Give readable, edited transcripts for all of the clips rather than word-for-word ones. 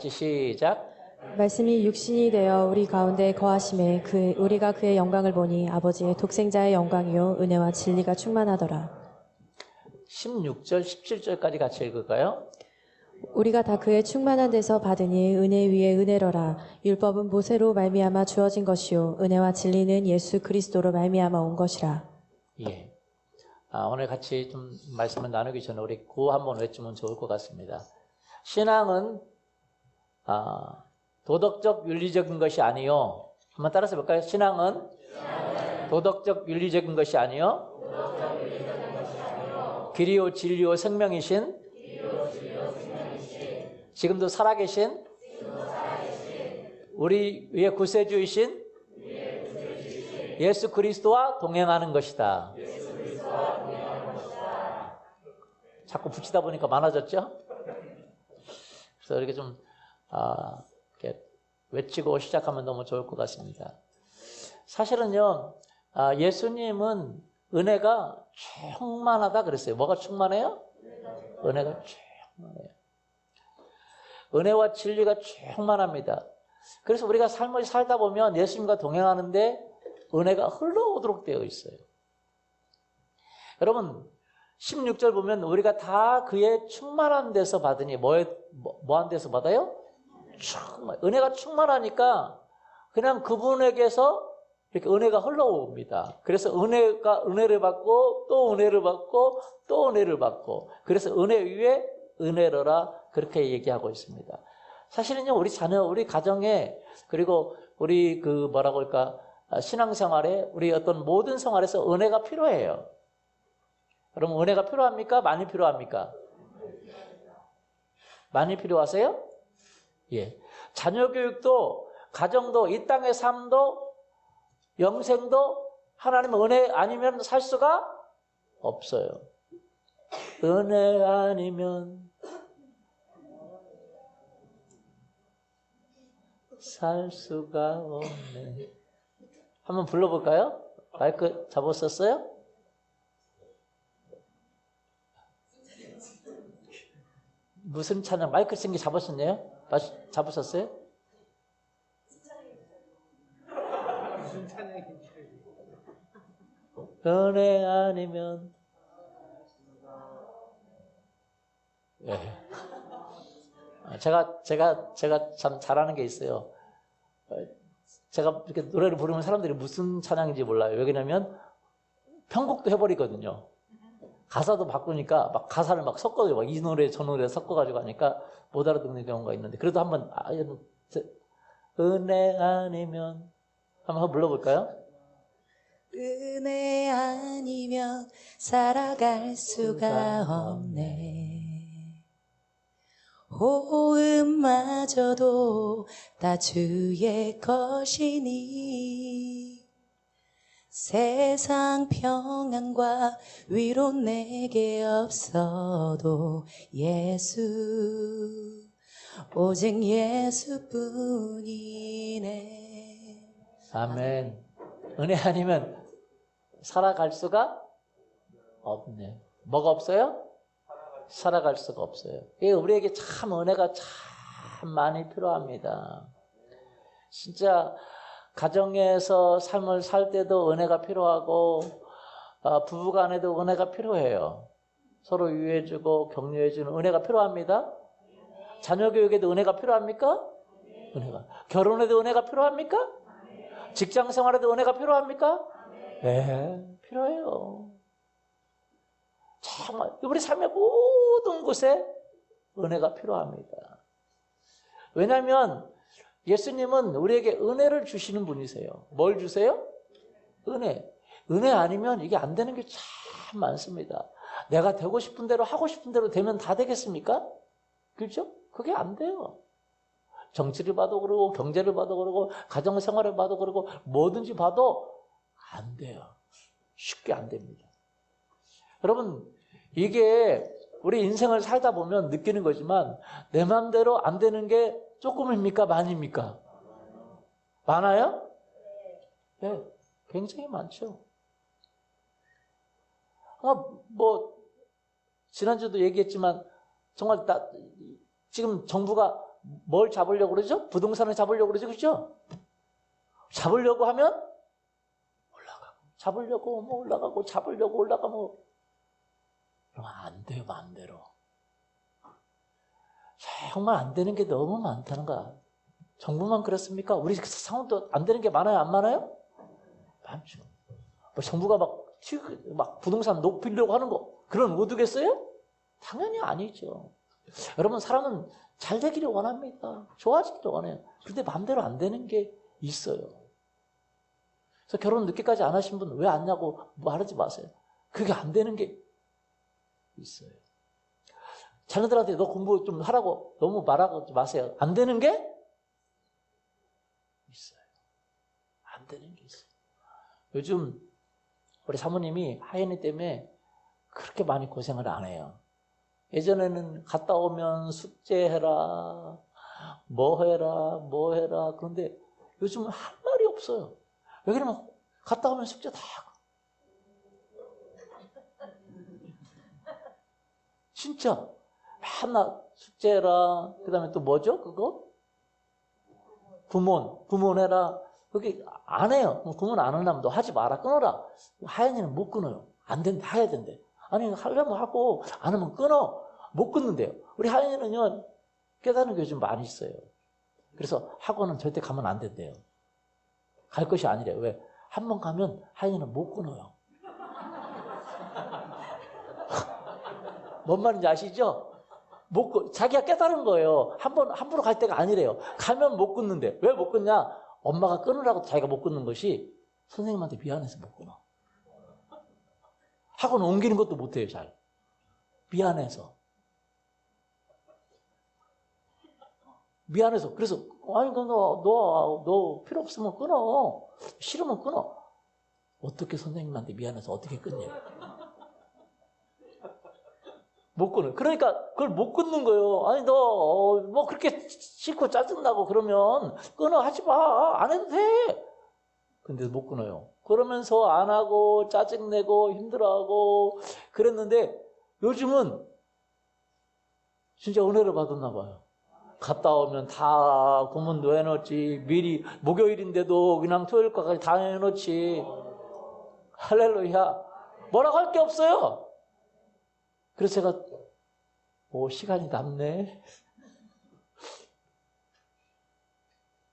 같이 시작. 말씀이 육신이 되어 우리 가운데 거하심에 우리가 그의 영광을 보니 아버지의 독생자의 영광이요 은혜와 진리가 충만하더라. 16절, 17절까지 같이 읽을까요? 우리가 다 그의 충만한 데서 받으니 은혜 위에 은혜로라. 율법은 모세로 말미암아 주어진 것이요 은혜와 진리는 예수 그리스도로 말미암아 온 것이라. 예. 오늘 같이 좀 말씀을 나누기 전에 우리 구호 한번 외치면 좋을 것 같습니다. 신앙은 도덕적 윤리적인 것이 아니요. 한번 따라서 볼까요? 신앙은 도덕적 윤리적인 것이 아니요. 길이요 진리요 생명이신 지금도 살아계신 우리 위에 구세주이신 예수 그리스도와 동행하는 것이다. 자꾸 붙이다 보니까 많아졌죠? 그래서 이렇게 좀 이렇게 외치고 시작하면 너무 좋을 것 같습니다. 사실은요, 예수님은 은혜가 충만하다 그랬어요. 뭐가 충만해요? 은혜가 충만해요. 은혜와 진리가 충만합니다. 그래서 우리가 삶을 살다 보면 예수님과 동행하는데 은혜가 흘러오도록 되어 있어요. 여러분 16절 보면 우리가 다 그의 충만한 데서 받으니 뭐한 데서 받아요? 은혜가 충만하니까 그냥 그분에게서 이렇게 은혜가 흘러옵니다. 그래서 은혜를 받고 또 은혜를 받고 또 은혜를 받고 그래서 은혜 위에 은혜로라 그렇게 얘기하고 있습니다. 사실은요 우리 자녀, 우리 가정에 그리고 우리 뭐라고 할까 신앙생활에 우리 어떤 모든 생활에서 은혜가 필요해요. 여러분 은혜가 필요합니까? 많이 필요합니까? 많이 필요하세요? 예. 자녀 교육도 가정도 이 땅의 삶도 영생도 하나님의 은혜 아니면 살 수가 없어요. 은혜 아니면 살 수가 없네. 한번 불러볼까요? 마이크 잡았었어요? 무슨 찬양? 마이크 챙기 잡았었네요? 잡으셨어요? 무슨 찬양인지. 은혜 아니면 예. 제가 참 잘하는 게 있어요. 제가 이렇게 노래를 부르면 사람들이 무슨 찬양인지 몰라요. 왜냐면 편곡도 해버리거든요. 가사도 바꾸니까 막 가사를 막 섞어요. 막 이 노래 저 노래 섞어가지고 하니까 못 알아듣는 경우가 있는데 그래도 한번 은혜 아니면 한번 불러볼까요? 은혜 아니면 살아갈 수가 없네. 호흡마저도 다 주의 것이니 세상 평안과 위로 내게 없어도 예수 오직 예수뿐이네. 아멘. 은혜 아니면 살아갈 수가 없네. 뭐가 없어요? 살아갈 수가 없어요. 우리에게 참 은혜가 참 많이 필요합니다. 진짜 가정에서 삶을 살 때도 은혜가 필요하고 부부간에도 은혜가 필요해요. 서로 유해주고 격려해주는 은혜가 필요합니다. 자녀 교육에도 은혜가 필요합니까? 은혜가. 결혼에도 은혜가 필요합니까? 직장 생활에도 은혜가 필요합니까? 네, 필요해요. 정말 우리 삶의 모든 곳에 은혜가 필요합니다. 왜냐하면 예수님은 우리에게 은혜를 주시는 분이세요. 뭘 주세요? 은혜. 은혜 아니면 이게 안 되는 게 참 많습니다. 내가 되고 싶은 대로 하고 싶은 대로 되면 다 되겠습니까? 그렇죠? 그게 안 돼요. 정치를 봐도 그러고 경제를 봐도 그러고 가정생활을 봐도 그러고 뭐든지 봐도 안 돼요. 쉽게 안 됩니다. 여러분 이게 우리 인생을 살다 보면 느끼는 거지만 내 마음대로 안 되는 게 조금입니까? 많입니까? 많아요? 네, 굉장히 많죠. 지난주도 얘기했지만 정말 지금 정부가 뭘 잡으려고 그러죠? 부동산을 잡으려고 그러죠, 그죠? 잡으려고 하면 올라가고, 잡으려고 뭐 올라가고, 잡으려고 올라가면 그러면 안 돼요, 마음대로. 정말 안 되는 게 너무 많다는 거야. 정부만 그렇습니까? 우리 상황도 안 되는 게 많아요, 안 많아요? 많죠. 뭐 정부가 막 부동산 높이려고 하는 거 그런 의도겠어요? 당연히 아니죠. 여러분, 사람은 잘 되기를 원합니다. 좋아지기를 원해요. 그런데 마음대로 안 되는 게 있어요. 그래서 결혼 늦게까지 안 하신 분 왜 안 하냐고 말하지 마세요. 그게 안 되는 게 있어요. 자녀들한테 너 공부 좀 하라고 너무 말하지 마세요. 안 되는 게 있어요. 안 되는 게 있어요. 요즘 우리 사모님이 하연이 때문에 그렇게 많이 고생을 안 해요. 예전에는 갔다 오면 숙제해라, 뭐 해라. 그런데 요즘은 할 말이 없어요. 왜 그러면 갔다 오면 숙제 다 하고. 진짜 하나 숙제해라. 그 다음에 또 뭐죠? 그거? 구몬 해라. 그게 안 해요. 구몬 안 하려면 너 하지 마라. 끊어라. 하연이는 못 끊어요. 안 된다. 해야 된대. 아니, 하려면 하고 안 하면 끊어. 못 끊는데요. 우리 하연이는요, 깨닫는 게 좀 많이 있어요. 그래서 학원은 절대 가면 안 된대요. 갈 것이 아니래요. 왜? 한 번 가면 하연이는 못 끊어요. 뭔 말인지 아시죠? 자기가 깨달은 거예요. 함부로 갈 때가 아니래요. 가면 못 끊는데. 왜 못 끊냐? 엄마가 끊으라고 자기가 못 끊는 것이 선생님한테 미안해서 못 끊어. 학원 옮기는 것도 못 해요, 잘. 미안해서. 그래서, 아니, 너 필요 없으면 끊어. 싫으면 끊어. 어떻게 선생님한테 미안해서 어떻게 끊냐? 못 끊어요. 그러니까 그걸 못 끊는 거예요. 아니, 너 뭐 그렇게 싫고 짜증나고 그러면 끊어. 하지 마. 안 해도 돼. 근데 못 끊어요. 그러면서 안 하고 짜증내고 힘들어하고 그랬는데 요즘은 진짜 은혜를 받았나 봐요. 갔다 오면 다 구문도 해놓지. 미리 목요일인데도 그냥 토요일까지 다 해놓지. 할렐루야. 뭐라고 할 게 없어요. 그래서 제가 시간이 남네.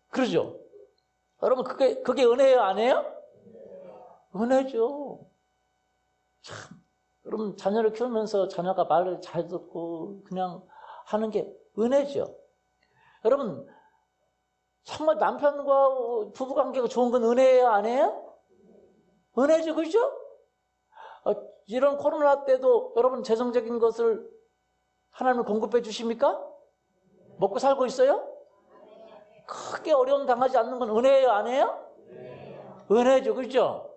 그러죠? 여러분, 그게 은혜예요, 아니에요? 은혜죠. 참, 여러분, 자녀를 키우면서 자녀가 말을 잘 듣고 그냥 하는 게 은혜죠. 여러분, 정말 남편과 부부 관계가 좋은 건 은혜예요, 아니에요? 은혜죠, 그죠? 이런 코로나 때도 여러분 재정적인 것을 하나님을 공급해 주십니까? 먹고 살고 있어요? 크게 어려움 당하지 않는 건 은혜예요, 아니에요? 은혜죠, 그죠?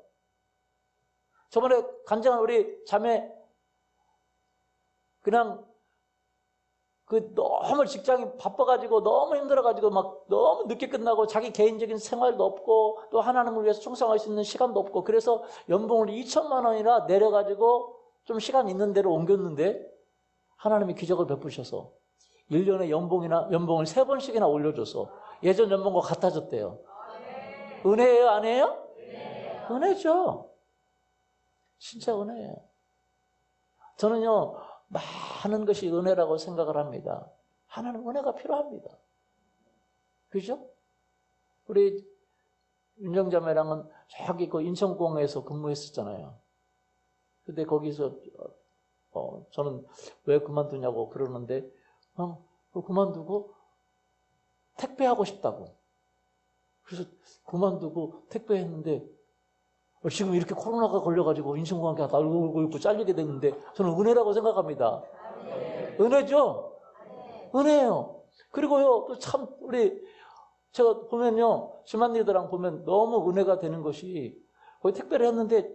저번에 간증한 우리 자매 그냥 너무 직장이 바빠가지고 너무 힘들어가지고 막 너무 늦게 끝나고 자기 개인적인 생활도 없고 또 하나님을 위해서 충성할 수 있는 시간도 없고 그래서 연봉을 2천만 원이나 내려가지고 좀 시간 있는 데로 옮겼는데 하나님이 기적을 베푸셔서 1년에 연봉을 3번씩이나 올려줘서 예전 연봉과 같아졌대요. 은혜예요, 아니에요? 은혜죠. 진짜 은혜예요. 저는요, 많은 것이 은혜라고 생각을 합니다. 하나님 은혜가 필요합니다. 그죠? 우리 윤정자매랑은 저기 그 인천공항에서 근무했었잖아요. 근데 거기서 저는 왜 그만두냐고 그러는데 그만두고 택배하고 싶다고. 그래서 그만두고 택배했는데 지금 이렇게 코로나가 걸려가지고 인천공항에 날고 있고 잘리게 됐는데 저는 은혜라고 생각합니다. 은혜죠? 은혜예요. 그리고요, 또 참, 제가 보면요, 심한이들랑 보면 너무 은혜가 되는 것이 거기 택배를 했는데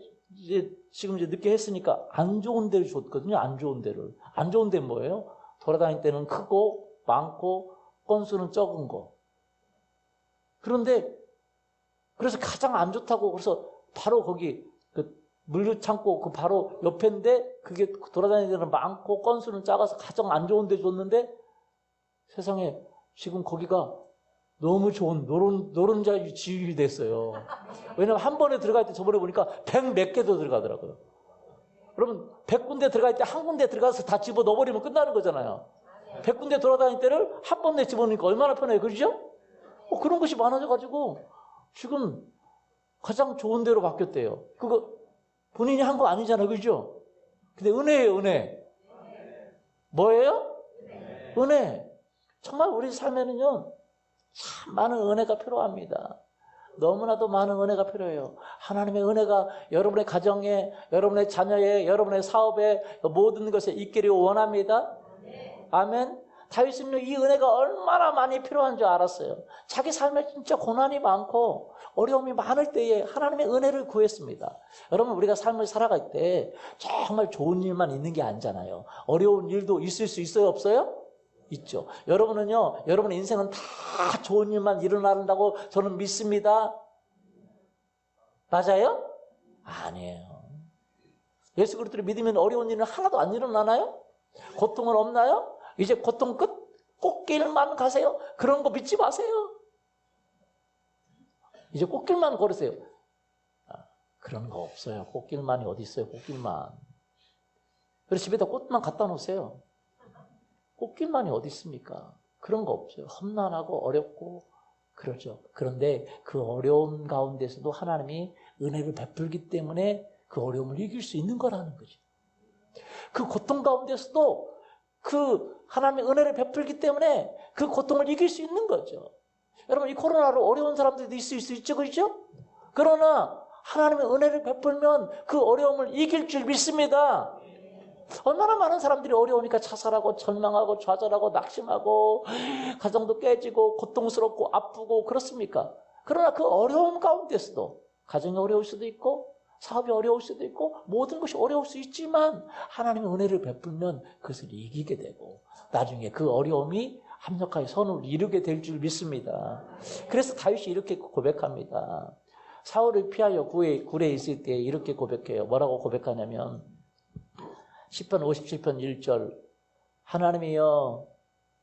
지금 늦게 했으니까 안 좋은 데를 줬거든요, 안 좋은 데를. 안 좋은 데는 뭐예요? 돌아다닐 때는 크고, 많고, 건수는 적은 거. 그런데, 그래서 가장 안 좋다고, 그래서 바로 거기, 물류 창고 그 바로 옆인데, 그게 돌아다니는 데는 많고, 건수는 작아서 가장 안 좋은 데 줬는데, 세상에 지금 거기가 너무 좋은 노른자 지역이 됐어요. 왜냐면 한 번에 들어갈 때 저번에 보니까 100 몇 개도 들어가더라고요. 그러면 100군데 들어갈 때 한 군데 들어가서 다 집어 넣어버리면 끝나는 거잖아요. 100군데 돌아다닐 때를 한 번에 집어넣으니까 얼마나 편해요. 그렇죠? 그런 것이 많아져가지고 지금 가장 좋은 데로 바뀌었대요. 그거 본인이 한 거 아니잖아요. 그렇죠? 근데 은혜예요. 은혜. 뭐예요? 은혜. 정말 우리 삶에는요, 참 많은 은혜가 필요합니다. 너무나도 많은 은혜가 필요해요. 하나님의 은혜가 여러분의 가정에, 여러분의 자녀에, 여러분의 사업에, 모든 것에 있기를 원합니다. 아멘. 다윗은 이 은혜가 얼마나 많이 필요한 줄 알았어요. 자기 삶에 진짜 고난이 많고 어려움이 많을 때에 하나님의 은혜를 구했습니다. 여러분, 우리가 삶을 살아갈 때 정말 좋은 일만 있는 게 아니잖아요. 어려운 일도 있을 수 있어요? 없어요? 있죠. 여러분은요, 여러분의 인생은 다 좋은 일만 일어난다고 저는 믿습니다. 맞아요? 아니에요. 예수 그리스도를 믿으면 어려운 일은 하나도 안 일어나나요? 고통은 없나요? 이제 고통 끝? 꽃길만 가세요? 그런 거 믿지 마세요. 이제 꽃길만 걸으세요. 그런 거 없어요. 꽃길만이 어디 있어요? 꽃길만. 그래서 집에다 꽃만 갖다 놓으세요. 꽃길만이 어디 있습니까? 그런 거 없어요. 험난하고 어렵고 그러죠. 그런데 그 어려운 가운데서도 하나님이 은혜를 베풀기 때문에 그 어려움을 이길 수 있는 거라는 거죠. 그 고통 가운데서도 그 하나님의 은혜를 베풀기 때문에 그 고통을 이길 수 있는 거죠. 여러분, 이 코로나로 어려운 사람들도 있을 수 있죠, 그렇죠? 그러나 하나님의 은혜를 베풀면 그 어려움을 이길 줄 믿습니다. 얼마나 많은 사람들이 어려우니까 자살하고 절망하고 좌절하고 낙심하고 가정도 깨지고 고통스럽고 아프고 그렇습니까? 그러나 그 어려움 가운데서도 가정이 어려울 수도 있고 사업이 어려울 수도 있고 모든 것이 어려울 수 있지만 하나님의 은혜를 베풀면 그것을 이기게 되고 나중에 그 어려움이 합력하여 선을 이루게 될 줄 믿습니다. 그래서 다윗이 이렇게 고백합니다. 사울을 피하여 굴에 있을 때 이렇게 고백해요. 뭐라고 고백하냐면 시편 57편 1절 하나님이여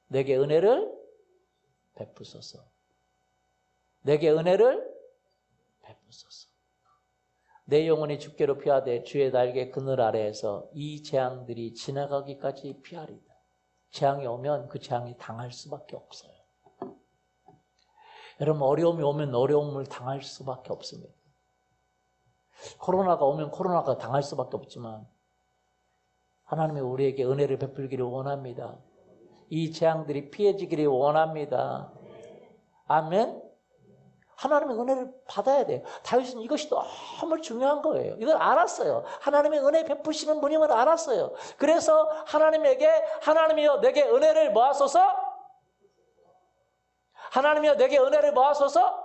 내게 은혜를 베푸소서. 내게 은혜를 베푸소서. 내 영혼이 주께로 피하되 주의 날개 그늘 아래에서 이 재앙들이 지나가기까지 피하리다. 재앙이 오면 그 재앙이 당할 수밖에 없어요. 여러분, 어려움이 오면 어려움을 당할 수밖에 없습니다. 코로나가 오면 코로나가 당할 수밖에 없지만 하나님이 우리에게 은혜를 베풀기를 원합니다. 이 재앙들이 피해지기를 원합니다. 아멘. 하나님의 은혜를 받아야 돼요. 다윗은 이것이 너무 중요한 거예요. 이걸 알았어요. 하나님의 은혜 베푸시는 분임을 알았어요. 그래서 하나님이여 내게 은혜를 모아소서, 하나님이여 내게 은혜를 모아소서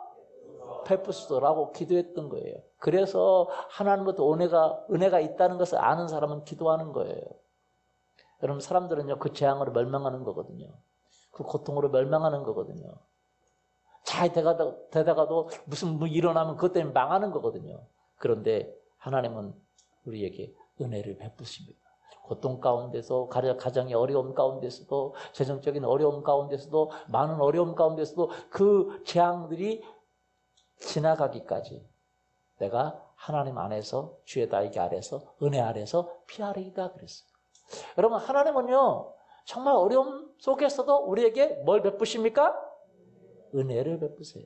베푸소서라고 기도했던 거예요. 그래서 하나님부터 은혜가 있다는 것을 아는 사람은 기도하는 거예요. 여러분, 사람들은요 그 재앙으로 멸망하는 거거든요. 그 고통으로 멸망하는 거거든요. 잘 되다가도 무슨 일어나면 그것 때문에 망하는 거거든요. 그런데 하나님은 우리에게 은혜를 베푸십니다. 고통 가운데서, 가정의 어려움 가운데서도, 재정적인 어려움 가운데서도, 많은 어려움 가운데서도 그 재앙들이 지나가기까지 내가 하나님 안에서, 주의 날개 아래서, 은혜 아래서 피하리이다 그랬어요. 여러분, 하나님은요 정말 어려움 속에서도 우리에게 뭘 베푸십니까? 은혜를 베푸세요.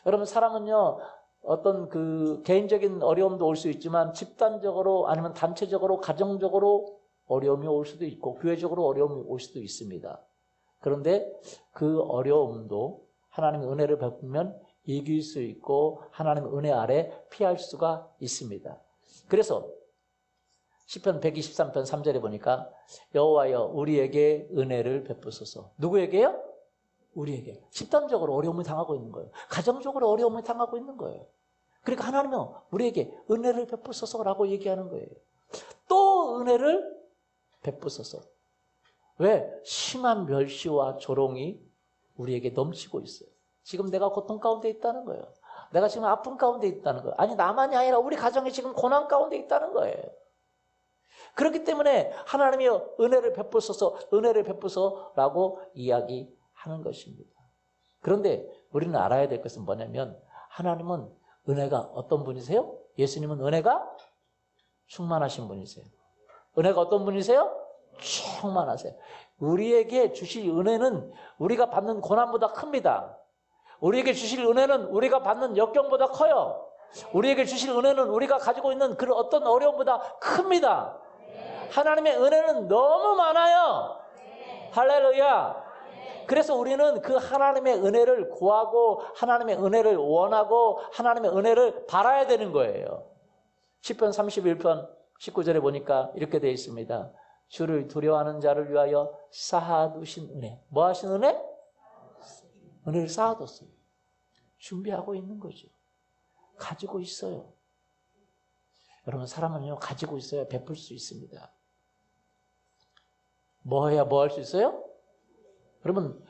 여러분, 사람은요 어떤 그 개인적인 어려움도 올 수 있지만 집단적으로 아니면 단체적으로 가정적으로 어려움이 올 수도 있고 교회적으로 어려움이 올 수도 있습니다. 그런데 그 어려움도 하나님의 은혜를 베풀면 이길 수 있고 하나님의 은혜 아래 피할 수가 있습니다. 그래서 시편 123편 3절에 보니까 여호와여 우리에게 은혜를 베푸소서. 누구에게요? 우리에게. 집단적으로 어려움을 당하고 있는 거예요. 가정적으로 어려움을 당하고 있는 거예요. 그러니까 하나님은 우리에게 은혜를 베푸소서라고 얘기하는 거예요. 또 은혜를 베푸소서. 왜? 심한 멸시와 조롱이 우리에게 넘치고 있어요. 지금 내가 고통 가운데 있다는 거예요. 내가 지금 아픔 가운데 있다는 거예요. 아니, 나만이 아니라 우리 가정이 지금 고난 가운데 있다는 거예요. 그렇기 때문에 하나님이 은혜를 베푸소서, 은혜를 베푸소서라고 이야기하는 하는 것입니다. 그런데 우리는 알아야 될 것은 뭐냐면 하나님은 은혜가 어떤 분이세요? 예수님은 은혜가 충만하신 분이세요. 은혜가 어떤 분이세요? 충만하세요. 우리에게 주실 은혜는 우리가 받는 고난보다 큽니다. 우리에게 주실 은혜는 우리가 받는 역경보다 커요. 우리에게 주실 은혜는 우리가 가지고 있는 그 어떤 어려움보다 큽니다. 하나님의 은혜는 너무 많아요. 할렐루야. 그래서 우리는 그 하나님의 은혜를 구하고 하나님의 은혜를 원하고 하나님의 은혜를 바라야 되는 거예요. 시편 31편 19절에 보니까 이렇게 되어 있습니다. 주를 두려워하는 자를 위하여 쌓아두신 은혜. 뭐 하신 은혜? 은혜를 쌓아뒀어요. 준비하고 있는 거죠. 가지고 있어요. 여러분, 사람은요, 가지고 있어야 베풀 수 있습니다. 뭐 해야 뭐 할 수 있어요? 여러분,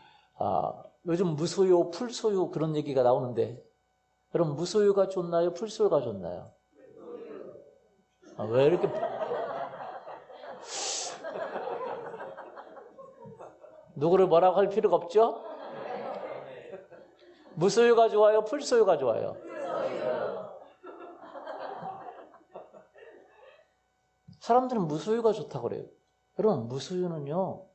요즘 무소유, 풀소유 그런 얘기가 나오는데, 여러분, 무소유가 좋나요? 풀소유가 좋나요? 왜 이렇게. 누구를 뭐라고 할 필요가 없죠? 무소유가 좋아요? 풀소유가 좋아요? 사람들은 무소유가 좋다고 그래요. 여러분, 무소유는요,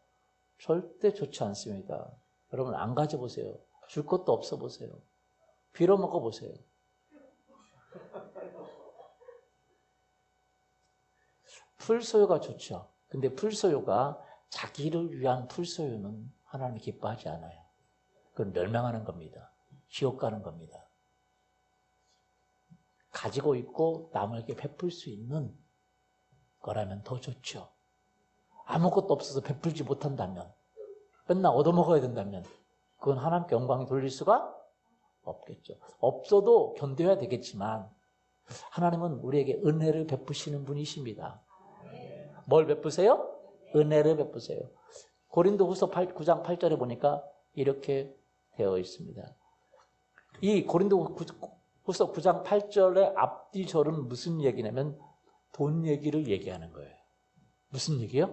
절대 좋지 않습니다. 여러분, 안 가져보세요. 줄 것도 없어 보세요. 빌어먹어 보세요. 풀소유가 좋죠. 근데 풀소유가 자기를 위한 풀소유는 하나님이 기뻐하지 않아요. 그건 멸망하는 겁니다. 지옥 가는 겁니다. 가지고 있고 남에게 베풀 수 있는 거라면 더 좋죠. 아무것도 없어서 베풀지 못한다면, 맨날 얻어먹어야 된다면 그건 하나님께 영광이 돌릴 수가 없겠죠. 없어도 견뎌야 되겠지만 하나님은 우리에게 은혜를 베푸시는 분이십니다. 뭘 베푸세요? 은혜를 베푸세요. 고린도후서 9장 8절에 보니까 이렇게 되어 있습니다. 이 고린도후서 9장 8절의 앞뒤 절은 무슨 얘기냐면 돈 얘기를 얘기하는 거예요. 무슨 얘기요?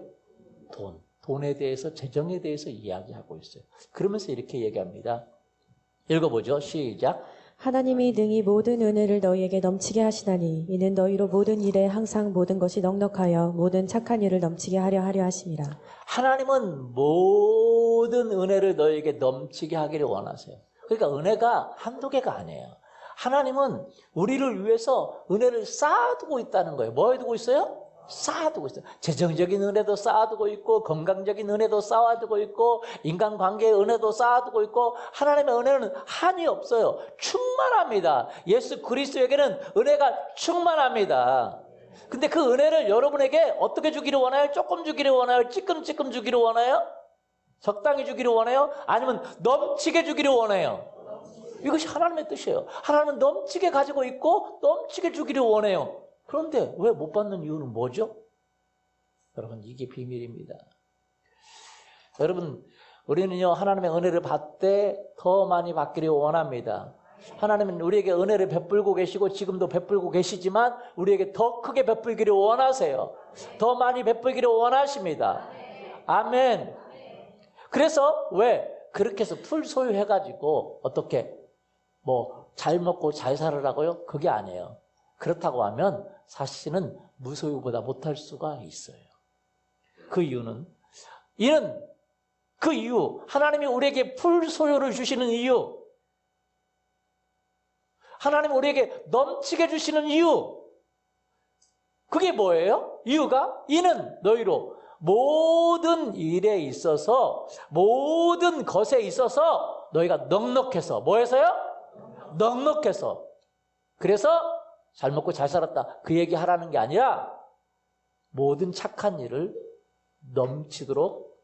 돈. 돈에 대해서, 재정에 대해서 이야기하고 있어요. 그러면서 이렇게 얘기합니다. 읽어보죠. 시작. 하나님이 능히 모든 은혜를 너희에게 넘치게 하시나니 이는 너희로 모든 일에 항상 모든 것이 넉넉하여 모든 착한 일을 넘치게 하려 하심이라. 하나님은 모든 은혜를 너희에게 넘치게 하기를 원하세요. 그러니까 은혜가 한두 개가 아니에요. 하나님은 우리를 위해서 은혜를 쌓아두고 있다는 거예요. 뭐 해두고 있어요? 쌓아두고 있어요. 재정적인 은혜도 쌓아두고 있고, 건강적인 은혜도 쌓아두고 있고, 인간관계의 은혜도 쌓아두고 있고, 하나님의 은혜는 한이 없어요. 충만합니다. 예수 그리스도에게는 은혜가 충만합니다. 근데 그 은혜를 여러분에게 어떻게 주기를 원해요? 조금 주기를 원해요? 찌끔찌끔 주기를 원해요? 적당히 주기를 원해요? 아니면 넘치게 주기를 원해요? 이것이 하나님의 뜻이에요. 하나님은 넘치게 가지고 있고 넘치게 주기를 원해요. 그런데 왜 못 받는 이유는 뭐죠? 여러분, 이게 비밀입니다. 여러분, 우리는요, 하나님의 은혜를 받되 더 많이 받기를 원합니다. 하나님은 우리에게 은혜를 베풀고 계시고 지금도 베풀고 계시지만 우리에게 더 크게 베풀기를 원하세요. 더 많이 베풀기를 원하십니다. 아멘. 그래서 왜 그렇게 해서 풀 소유해가지고 어떻게 잘 먹고 잘 살으라고요? 그게 아니에요. 그렇다고 하면 사실은 무소유보다 못할 수가 있어요. 그 이유는 그 이유, 하나님이 우리에게 풀 소유를 주시는 이유, 하나님 우리에게 넘치게 주시는 이유, 그게 뭐예요? 이유가 이는 너희로 모든 일에 있어서, 모든 것에 있어서 너희가 넉넉해서, 뭐해서요? 넉넉해서. 그래서 잘 먹고 잘 살았다, 그 얘기 하라는 게 아니라 모든 착한 일을 넘치도록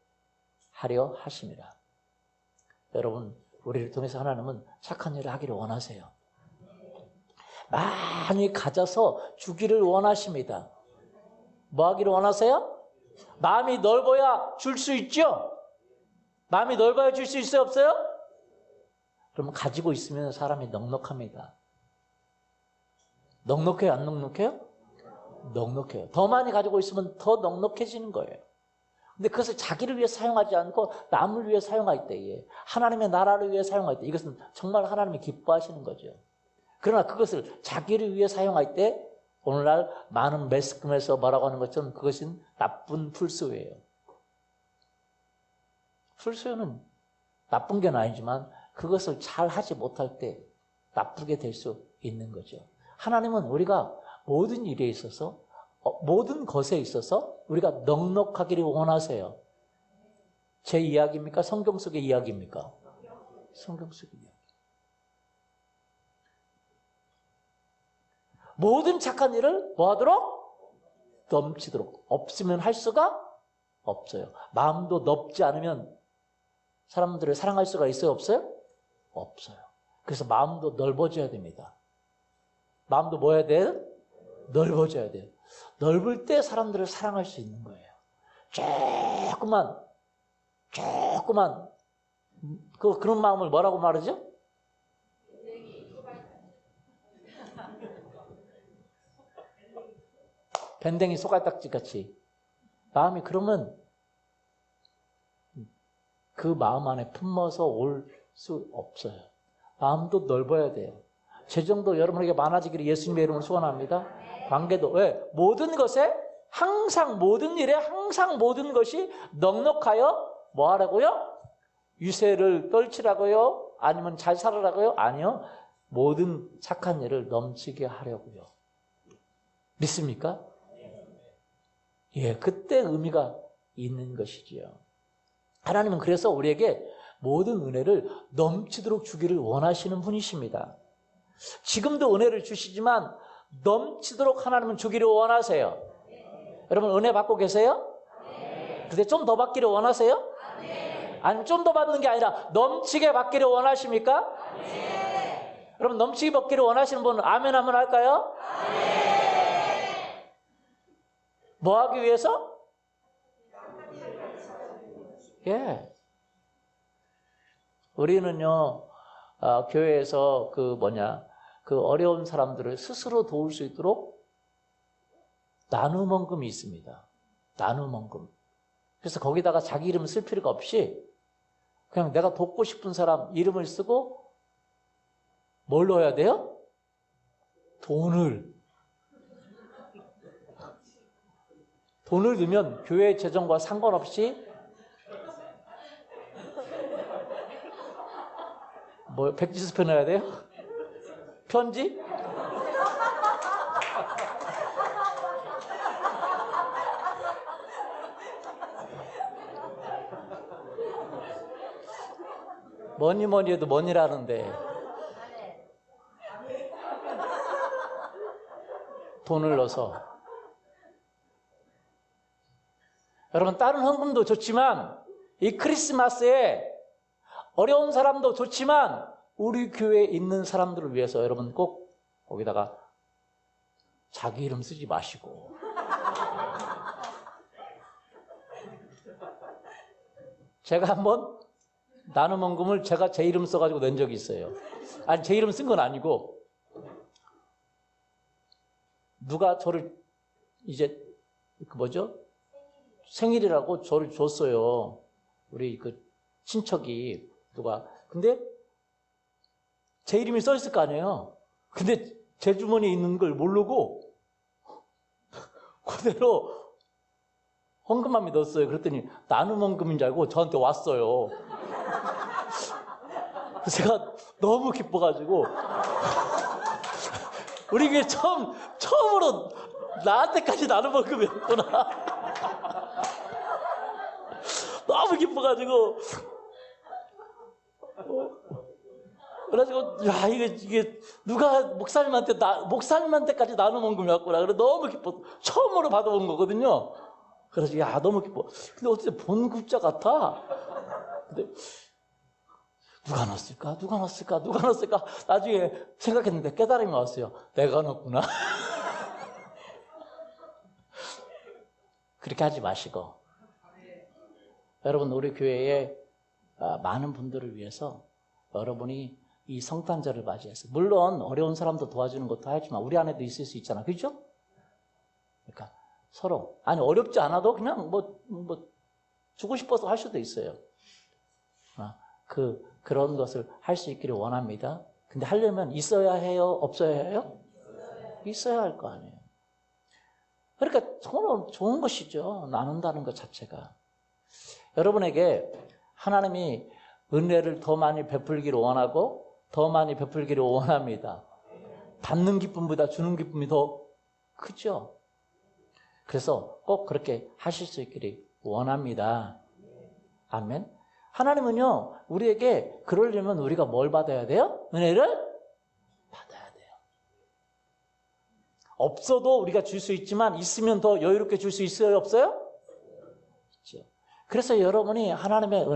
하려 하심이라. 여러분, 우리를 통해서 하나님은 착한 일을 하기를 원하세요. 많이 가져서 주기를 원하십니다. 뭐 하기를 원하세요? 마음이 넓어야 줄 수 있죠? 마음이 넓어야 줄 수 있어요, 없어요? 그러면 가지고 있으면 사람이 넉넉합니다. 넉넉해요, 안 넉넉해요? 넉넉해요. 더 많이 가지고 있으면 더 넉넉해지는 거예요. 근데 그것을 자기를 위해 사용하지 않고 남을 위해 사용할 때에, 하나님의 나라를 위해 사용할 때, 이것은 정말 하나님이 기뻐하시는 거죠. 그러나 그것을 자기를 위해 사용할 때 오늘날 많은 매스컴에서 뭐라고 하는 것처럼 그것은 나쁜 풀수예요. 풀수요는 나쁜 게 아니지만 그것을 잘 하지 못할 때 나쁘게 될 수 있는 거죠. 하나님은 우리가 모든 일에 있어서, 모든 것에 있어서 우리가 넉넉하기를 원하세요. 제 이야기입니까? 성경 속의 이야기입니까? 성경 속의 이야기. 모든 착한 일을 뭐 하도록? 넘치도록. 없으면 할 수가 없어요. 마음도 넓지 않으면 사람들을 사랑할 수가 있어요? 없어요? 없어요. 그래서 마음도 넓어져야 됩니다. 마음도 뭐 해야 돼요? 넓어져야 돼요. 넓을 때 사람들을 사랑할 수 있는 거예요. 조그만 그런 마음을 뭐라고 말하죠? 밴댕이 소갈딱지 같이. 마음이 그러면 그 마음 안에 품어서 올 수 없어요. 마음도 넓어야 돼요. 재정도 여러분에게 많아지기를 예수님의 이름으로 소원합니다. 관계도. 왜? 모든 것에 항상, 모든 일에 항상 모든 것이 넉넉하여 뭐 하라고요? 유세를 떨치라고요? 아니면 잘 살아라고요? 아니요. 모든 착한 일을 넘치게 하려고요. 믿습니까? 예, 그때 의미가 있는 것이지요. 하나님은 그래서 우리에게 모든 은혜를 넘치도록 주기를 원하시는 분이십니다. 지금도 은혜를 주시지만 넘치도록 하나님은 주기를 원하세요. 여러분 은혜 받고 계세요? 근데 좀 더 받기를 원하세요? 아니면 좀 더 받는 게 아니라 넘치게 받기를 원하십니까? 여러분 넘치게 받기를 원하시는 분은 아멘 하면 할까요? 뭐 하기 위해서? 예. 우리는요, 교회에서 그 어려운 사람들을 스스로 도울 수 있도록 나눔원금이 있습니다. 나눔원금. 그래서 거기다가 자기 이름 쓸 필요가 없이 그냥 내가 돕고 싶은 사람 이름을 쓰고 뭘 넣어야 돼요? 돈을 넣으면 교회 재정과 상관없이 뭐 백지수표 넣어야 돼요? 편지? 뭐니 해도 뭐니라는데 돈을 넣어서. 여러분 다른 헌금도 좋지만 이 크리스마스에 어려운 사람도 좋지만 우리 교회에 있는 사람들을 위해서 여러분 꼭 거기다가 자기 이름 쓰지 마시고 제가 한번 나눔원금을 제가 제 이름 써가지고 낸 적이 있어요. 아니 제 이름 쓴 건 아니고 누가 저를 이제 생일이라고 저를 줬어요. 우리 그 친척이 누가. 근데 제 이름이 써 있을 거 아니에요. 근데 제 주머니에 있는 걸 모르고 그대로 헌금함에 넣었어요. 그랬더니 나눔 헌금인 줄 알고 저한테 왔어요. 제가 너무 기뻐가지고 우리 교회 처음으로 나한테까지 나눔 헌금이었구나. 너무 기뻐가지고 그래가지고 야 이게 누가 목사님한테까지 나눔 헌금이 왔구나. 그래 너무 기뻐. 처음으로 받아본 거거든요. 그래서 야 너무 기뻐. 근데 어떻게 본 글자 같아. 근데 누가 넣었을까? 나중에 생각했는데 깨달음이 왔어요. 내가 넣었구나. 그렇게 하지 마시고 여러분 우리 교회에 많은 분들을 위해서 여러분이 이 성탄절을 맞이해서 물론 어려운 사람도 도와주는 것도 하지만 우리 안에도 있을 수 있잖아. 그렇죠? 그러니까 서로 어렵지 않아도 그냥 주고 싶어서 할 수도 있어요. 그런 것을 할 수 있기를 원합니다. 근데 하려면 있어야 해요? 없어야 해요? 있어야 할 거 아니에요. 그러니까 정말 좋은 것이죠. 나눈다는 것 자체가. 여러분에게 하나님이 은혜를 더 많이 베풀기를 원하고 더 많이 베풀기를 원합니다. 받는 기쁨보다 주는 기쁨이 더 크죠. 그래서 꼭 그렇게 하실 수 있기를 원합니다. 아멘. 하나님은요, 우리에게 그러려면 우리가 뭘 받아야 돼요? 은혜를 받아야 돼요. 없어도 우리가 줄 수 있지만 있으면 더 여유롭게 줄 수 있어요? 없어요? 있죠. 그래서 여러분이 하나님의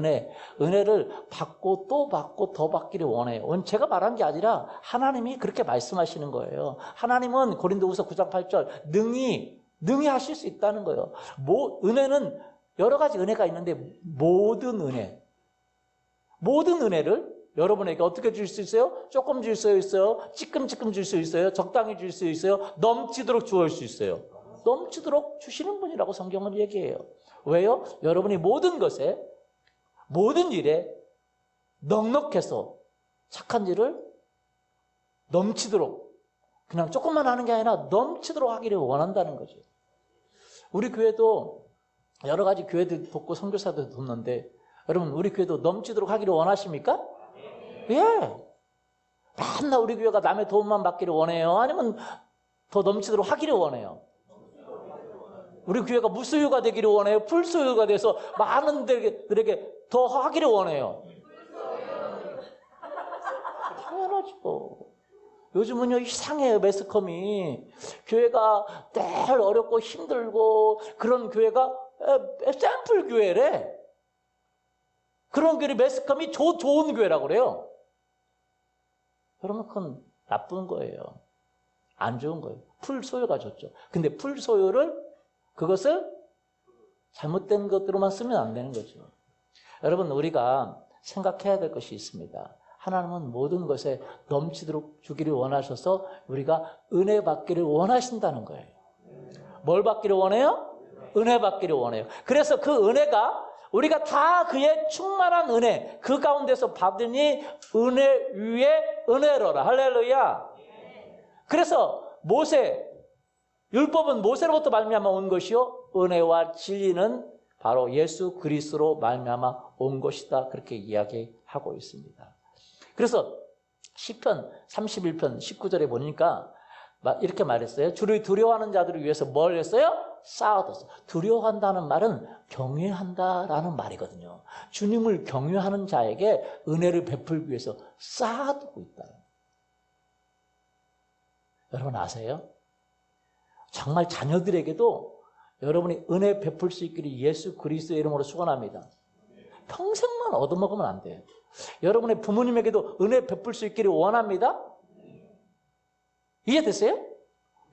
은혜를 받고 또 받고 더 받기를 원해요. 제가 말한 게 아니라 하나님이 그렇게 말씀하시는 거예요. 하나님은 고린도후서 9장 8절 능히 하실 수 있다는 거예요. 은혜는 여러 가지 은혜가 있는데 모든 은혜를 여러분에게 어떻게 줄 수 있어요? 조금 줄 수 있어요? 찌끔찌끔 줄 수 있어요? 적당히 줄 수 있어요? 넘치도록 주어올 수 있어요? 넘치도록 주시는 분이라고 성경은 얘기해요. 왜요? 여러분이 모든 것에, 모든 일에 넉넉해서 착한 일을 넘치도록, 그냥 조금만 하는 게 아니라 넘치도록 하기를 원한다는 거죠. 우리 교회도 여러 가지 교회들 돕고 선교사들 돕는데, 여러분 우리 교회도 넘치도록 하기를 원하십니까? 예. 맨날 우리 교회가 남의 도움만 받기를 원해요? 아니면 더 넘치도록 하기를 원해요? 우리 교회가 무소유가 되기를 원해요? 풀소유가 돼서 많은 들에게 더 하기를 원해요? 당연하죠. 요즘은요 이상해요. 매스컴이 교회가 늘 어렵고 힘들고 그런 교회가 샘플 교회래. 그런 교회 매스컴이 좋은 교회라고 그래요. 여러분 그건 나쁜 거예요. 안 좋은 거예요. 풀소유가 좋죠. 근데 풀소유를 그것을 잘못된 것으로만 쓰면 안 되는 거죠. 여러분 우리가 생각해야 될 것이 있습니다. 하나님은 모든 것에 넘치도록 주기를 원하셔서 우리가 은혜 받기를 원하신다는 거예요. 뭘 받기를 원해요? 은혜 받기를 원해요. 그래서 그 은혜가 우리가 다 그의 충만한 은혜 그 가운데서 받으니 은혜 위에 은혜로라. 할렐루야. 그래서 율법은 모세로부터 말미암아 온 것이요 은혜와 진리는 바로 예수 그리스도로 말미암아 온 것이다. 그렇게 이야기하고 있습니다. 그래서 시편 31편 19절에 보니까 이렇게 말했어요. 주를 두려워하는 자들을 위해서 뭘 했어요? 쌓아뒀어. 두려워한다는 말은 경외한다라는 말이거든요. 주님을 경외하는 자에게 은혜를 베풀기 위해서 쌓아두고 있다. 여러분 아세요? 정말 자녀들에게도 여러분이 은혜 베풀 수 있기를 예수 그리스도의 이름으로 축원합니다. 평생만 얻어먹으면 안 돼요. 여러분의 부모님에게도 은혜 베풀 수 있기를 원합니다. 이해되세요?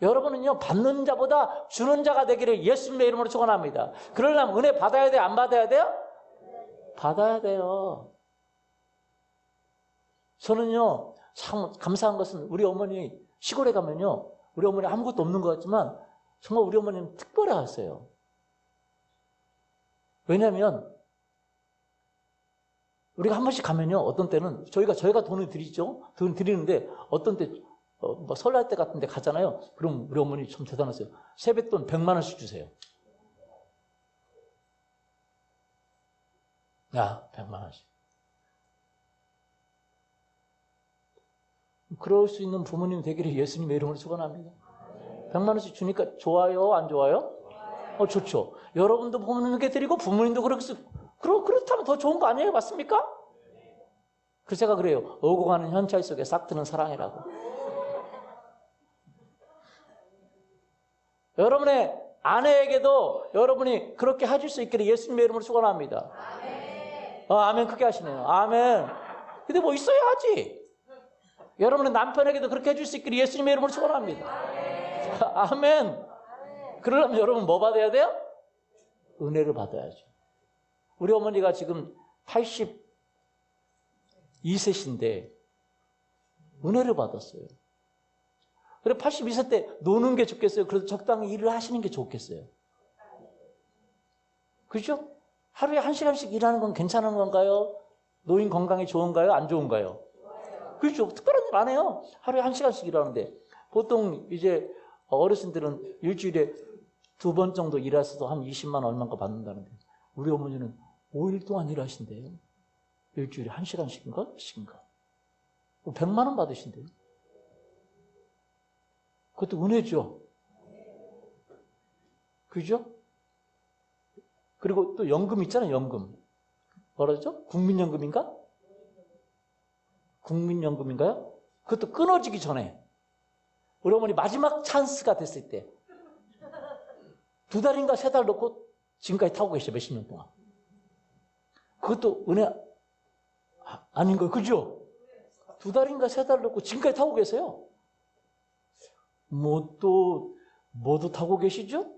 여러분은요 받는 자보다 주는 자가 되기를 예수님의 이름으로 축원합니다. 그러려면 은혜 받아야 돼요? 안 받아야 돼요? 받아야 돼요. 저는요 참 감사한 것은 우리 어머니 시골에 가면요 우리 어머니 아무것도 없는 것 같지만 정말 우리 어머니는 특별하세요. 왜냐하면 우리가 한 번씩 가면요 어떤 때는 저희가 돈을 드리죠. 돈 드리는데 어떤 때 뭐 설날 때 같은 데 가잖아요. 그럼 우리 어머니 참 대단하세요. 세뱃돈 100만 원씩 주세요. 야 100만 원씩. 그럴 수 있는 부모님 되기를 예수님의 이름으로 축원합니다. 100만 원씩 주니까 좋아요? 안 좋아요? 좋죠. 여러분도 부모님께 드리고 부모님도 그렇다면 더 좋은 거 아니에요? 맞습니까? 그래서 제가 그래요. 오고 가는 현찰 속에 싹 트는 사랑이라고. 여러분의 아내에게도 여러분이 그렇게 해줄 수 있기를 예수님의 이름으로 축원합니다. 아멘 크게 하시네요. 아멘. 근데 뭐 있어야 하지. 여러분의 남편에게도 그렇게 해줄 수 있기를 예수님의 이름으로 축원합니다. 아멘. 그러려면 여러분 뭐 받아야 돼요? 은혜를 받아야죠. 우리 어머니가 지금 82세신데 은혜를 받았어요. 그래 82세 때 노는 게 좋겠어요? 그래서 적당히 일을 하시는 게 좋겠어요? 그죠? 하루에 1시간씩 일하는 건 괜찮은 건가요? 노인 건강에 좋은가요? 안 좋은가요? 그렇죠. 특별한 일 안 해요. 하루에 1시간씩 일하는데. 보통 이제 어르신들은 일주일에 2번 정도 일하셔도 한 20만 원 얼마인가 받는다는데, 우리 어머니는 5일 동안 일하신대요. 일주일에 1시간씩인가? 100만 원 받으신대요. 그것도 은혜죠. 그죠? 그리고 또 연금 있잖아요, 연금. 뭐라 그러죠? 국민연금인가? 국민연금인가요? 그것도 끊어지기 전에. 우리 어머니 마지막 찬스가 됐을 때 2달인가 3달 놓고 지금까지 타고 계셔, 몇십 년 동안. 그것도 은혜 아닌 거예요. 그죠? 2달인가 3달 놓고 지금까지 타고 계세요. 뭐도 타고 계시죠?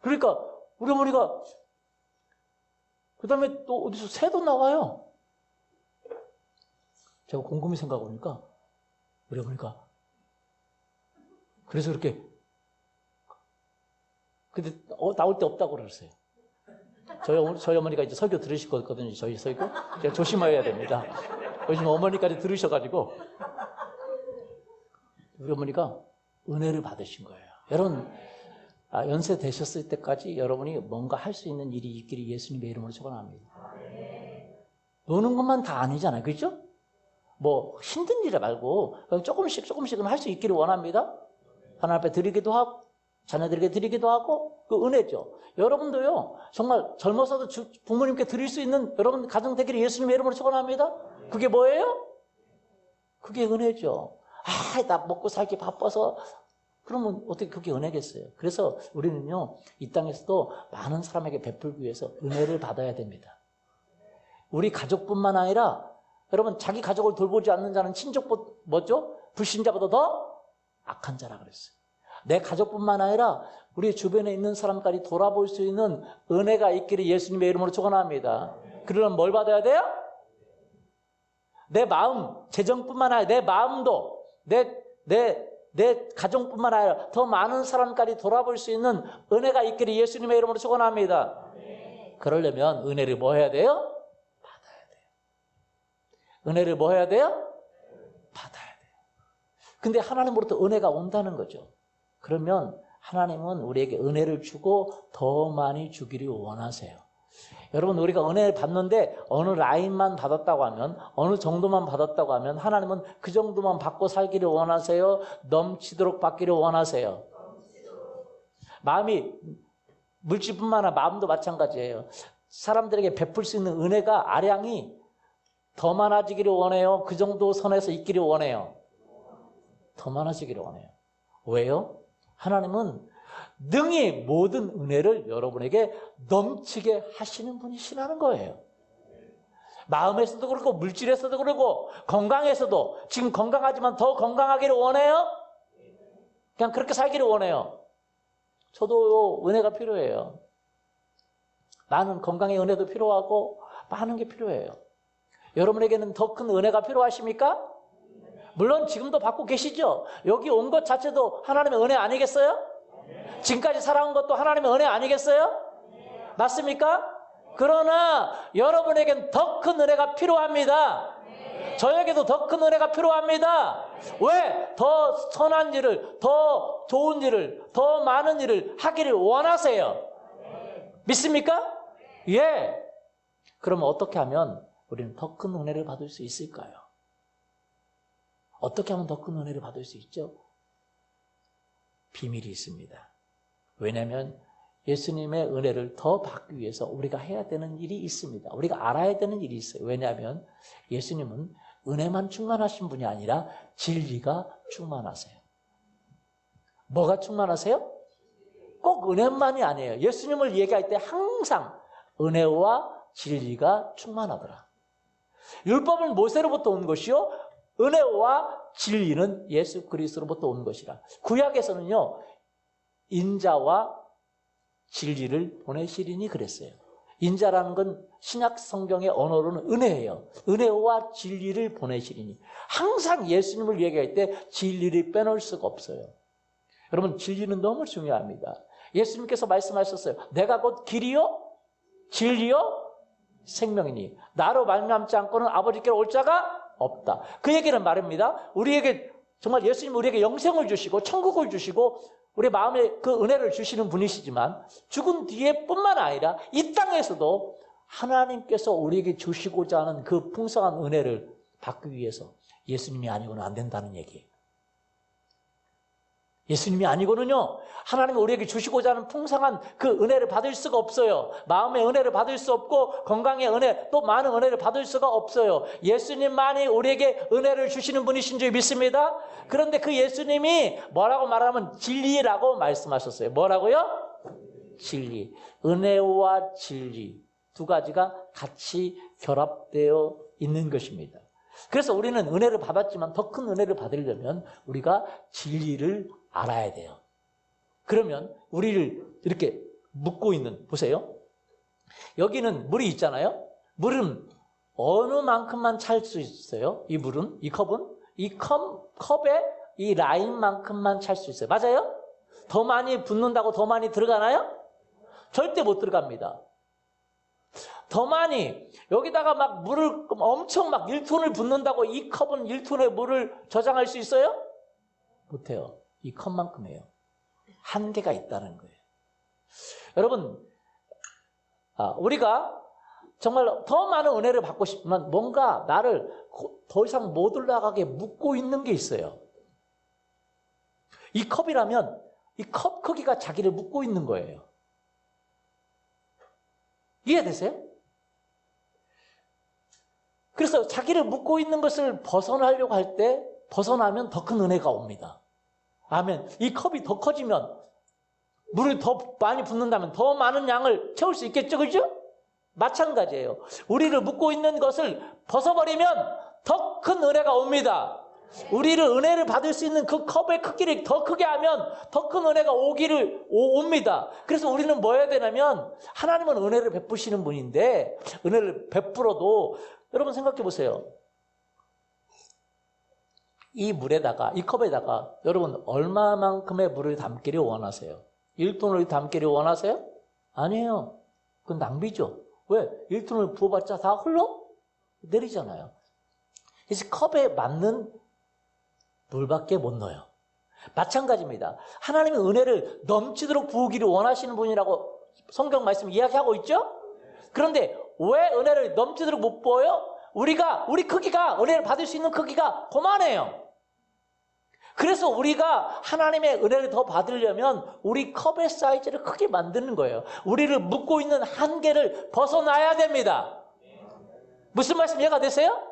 그러니까 우리 어머니가 그 다음에 또 어디서 새도 나와요. 제가 곰곰이 생각해보니까 우리 어머니가 그래서 이렇게 근데 나올 데 없다고 그러셨어요. 저희 어머니가 이제 설교 들으실 거거든요. 저희 설교. 제가 조심해야 됩니다. 요즘 어머니까지 들으셔가지고 우리 어머니가 은혜를 받으신 거예요. 여러분 연세 되셨을 때까지 여러분이 뭔가 할 수 있는 일이 있기를 예수님의 이름으로 축원합니다. 노는 것만 다 아니잖아요. 그렇죠? 뭐 힘든 일 말고 조금씩은 할 수 있기를 원합니다. 하나님 앞에 드리기도 하고 자녀들에게 드리기도 하고 그 은혜죠. 여러분도요. 정말 젊어서도 부모님께 드릴 수 있는 여러분 가정 되기를 예수님의 이름으로 축원합니다. 그게 뭐예요? 그게 은혜죠. 나 먹고 살기 바빠서 그러면 어떻게 그게 은혜겠어요? 그래서 우리는요, 이 땅에서도 많은 사람에게 베풀기 위해서 은혜를 받아야 됩니다. 우리 가족뿐만 아니라, 여러분, 자기 가족을 돌보지 않는 자는 뭐죠? 불신자보다 더 악한 자라 그랬어요. 내 가족뿐만 아니라, 우리 주변에 있는 사람까지 돌아볼 수 있는 은혜가 있기를 예수님의 이름으로 축원합니다. 그러려면 뭘 받아야 돼요? 내 마음, 재정뿐만 아니라 내 마음도, 내 가정뿐만 아니라 더 많은 사람까지 돌아볼 수 있는 은혜가 있기를 예수님의 이름으로 축원합니다. 그러려면 은혜를 뭐 해야 돼요? 받아야 돼요. 은혜를 뭐 해야 돼요? 받아야 돼요. 근데 하나님으로부터 은혜가 온다는 거죠. 그러면 하나님은 우리에게 은혜를 주고 더 많이 주기를 원하세요. 여러분 우리가 은혜를 받는데 어느 라인만 받았다고 하면 어느 정도만 받았다고 하면 하나님은 그 정도만 받고 살기를 원하세요? 넘치도록 받기를 원하세요? 마음이 물질뿐만 아니라 마음도 마찬가지예요. 사람들에게 베풀 수 있는 은혜가 아량이 더 많아지기를 원해요? 그 정도 선에서 있기를 원해요? 더 많아지기를 원해요. 왜요? 하나님은 능히 모든 은혜를 여러분에게 넘치게 하시는 분이시라는 거예요. 마음에서도 그렇고 물질에서도 그렇고 건강에서도 지금 건강하지만 더 건강하기를 원해요? 그냥 그렇게 살기를 원해요. 저도 은혜가 필요해요. 많은 건강의 은혜도 필요하고 많은 게 필요해요. 여러분에게는 더 큰 은혜가 필요하십니까? 물론 지금도 받고 계시죠? 여기 온 것 자체도 하나님의 은혜 아니겠어요? 지금까지 살아온 것도 하나님의 은혜 아니겠어요? 맞습니까? 그러나 여러분에겐 더 큰 은혜가 필요합니다. 저에게도 더 큰 은혜가 필요합니다. 왜? 더 선한 일을, 더 좋은 일을, 더 많은 일을 하기를 원하세요. 믿습니까? 예. 그러면 어떻게 하면 우리는 더 큰 은혜를 받을 수 있을까요? 어떻게 하면 더 큰 은혜를 받을 수 있죠? 비밀이 있습니다. 왜냐하면 예수님의 은혜를 더 받기 위해서 우리가 해야 되는 일이 있습니다. 우리가 알아야 되는 일이 있어요. 왜냐하면 예수님은 은혜만 충만하신 분이 아니라 진리가 충만하세요. 뭐가 충만하세요? 꼭 은혜만이 아니에요. 예수님을 얘기할 때 항상 은혜와 진리가 충만하더라. 율법은 모세로부터 온 것이요 은혜와 진리는 예수 그리스도로부터 온 것이라. 구약에서는요 인자와 진리를 보내시리니 그랬어요. 인자라는 건 신약 성경의 언어로는 은혜예요. 은혜와 진리를 보내시리니. 항상 예수님을 얘기할 때 진리를 빼놓을 수가 없어요. 여러분 진리는 너무 중요합니다. 예수님께서 말씀하셨어요. 내가 곧 길이요 진리요 생명이니 나로 말미암지 않고는 아버지께로 올 자가 없다. 그 얘기는 말입니다. 우리에게 정말 예수님 우리에게 영생을 주시고 천국을 주시고 우리 마음에 그 은혜를 주시는 분이시지만 죽은 뒤에 뿐만 아니라 이 땅에서도 하나님께서 우리에게 주시고자 하는 그 풍성한 은혜를 받기 위해서 예수님이 아니고는 안 된다는 얘기예요. 예수님이 아니고는요, 하나님이 우리에게 주시고자 하는 풍성한 그 은혜를 받을 수가 없어요. 마음의 은혜를 받을 수 없고, 건강의 은혜, 또 많은 은혜를 받을 수가 없어요. 예수님만이 우리에게 은혜를 주시는 분이신 줄 믿습니다. 그런데 그 예수님이 뭐라고 말하면 진리라고 말씀하셨어요. 뭐라고요? 진리. 은혜와 진리. 두 가지가 같이 결합되어 있는 것입니다. 그래서 우리는 은혜를 받았지만 더 큰 은혜를 받으려면 우리가 진리를 알아야 돼요. 그러면 우리를 이렇게 묶고 있는, 보세요. 여기는 물이 있잖아요. 물은 어느 만큼만 찰 수 있어요? 이 물은, 이 컵은? 이 컵에 이 라인만큼만 찰 수 있어요. 맞아요? 더 많이 붓는다고 더 많이 들어가나요? 절대 못 들어갑니다. 더 많이 여기다가 막 물을 엄청 막 1톤을 붓는다고 이 컵은 1톤의 물을 저장할 수 있어요? 못해요. 이 컵만큼이에요. 한계가 있다는 거예요. 여러분, 우리가 정말 더 많은 은혜를 받고 싶지만 뭔가 나를 더 이상 못 올라가게 묶고 있는 게 있어요. 이 컵이라면 이 컵 크기가 자기를 묶고 있는 거예요. 이해되세요? 그래서 자기를 묶고 있는 것을 벗어나려고 할 때 벗어나면 더 큰 은혜가 옵니다. 아멘. 이 컵이 더 커지면 물을 더 많이 붓는다면 더 많은 양을 채울 수 있겠죠, 그죠? 마찬가지예요. 우리를 묶고 있는 것을 벗어버리면 더 큰 은혜가 옵니다. 우리를 은혜를 받을 수 있는 그 컵의 크기를 더 크게 하면 더 큰 은혜가 옵니다. 그래서 우리는 뭐 해야 되냐면 하나님은 은혜를 베푸시는 분인데 은혜를 베풀어도 여러분 생각해 보세요. 이 물에다가, 이 컵에다가 여러분 얼마만큼의 물을 담기를 원하세요? 1톤을 담기를 원하세요? 아니에요. 그건 낭비죠. 왜? 1톤을 부어봤자 다 흘러 내리잖아요. 그래서 컵에 맞는 물밖에 못 넣어요. 마찬가지입니다. 하나님의 은혜를 넘치도록 부으기를 원하시는 분이라고 성경 말씀 이야기하고 있죠? 그런데 왜 은혜를 넘치도록 못 부어요? 우리 크기가, 은혜를 받을 수 있는 크기가 고만해요. 그래서 우리가 하나님의 은혜를 더 받으려면 우리 컵의 사이즈를 크게 만드는 거예요. 우리를 묶고 있는 한계를 벗어나야 됩니다. 무슨 말씀 이해가 되세요?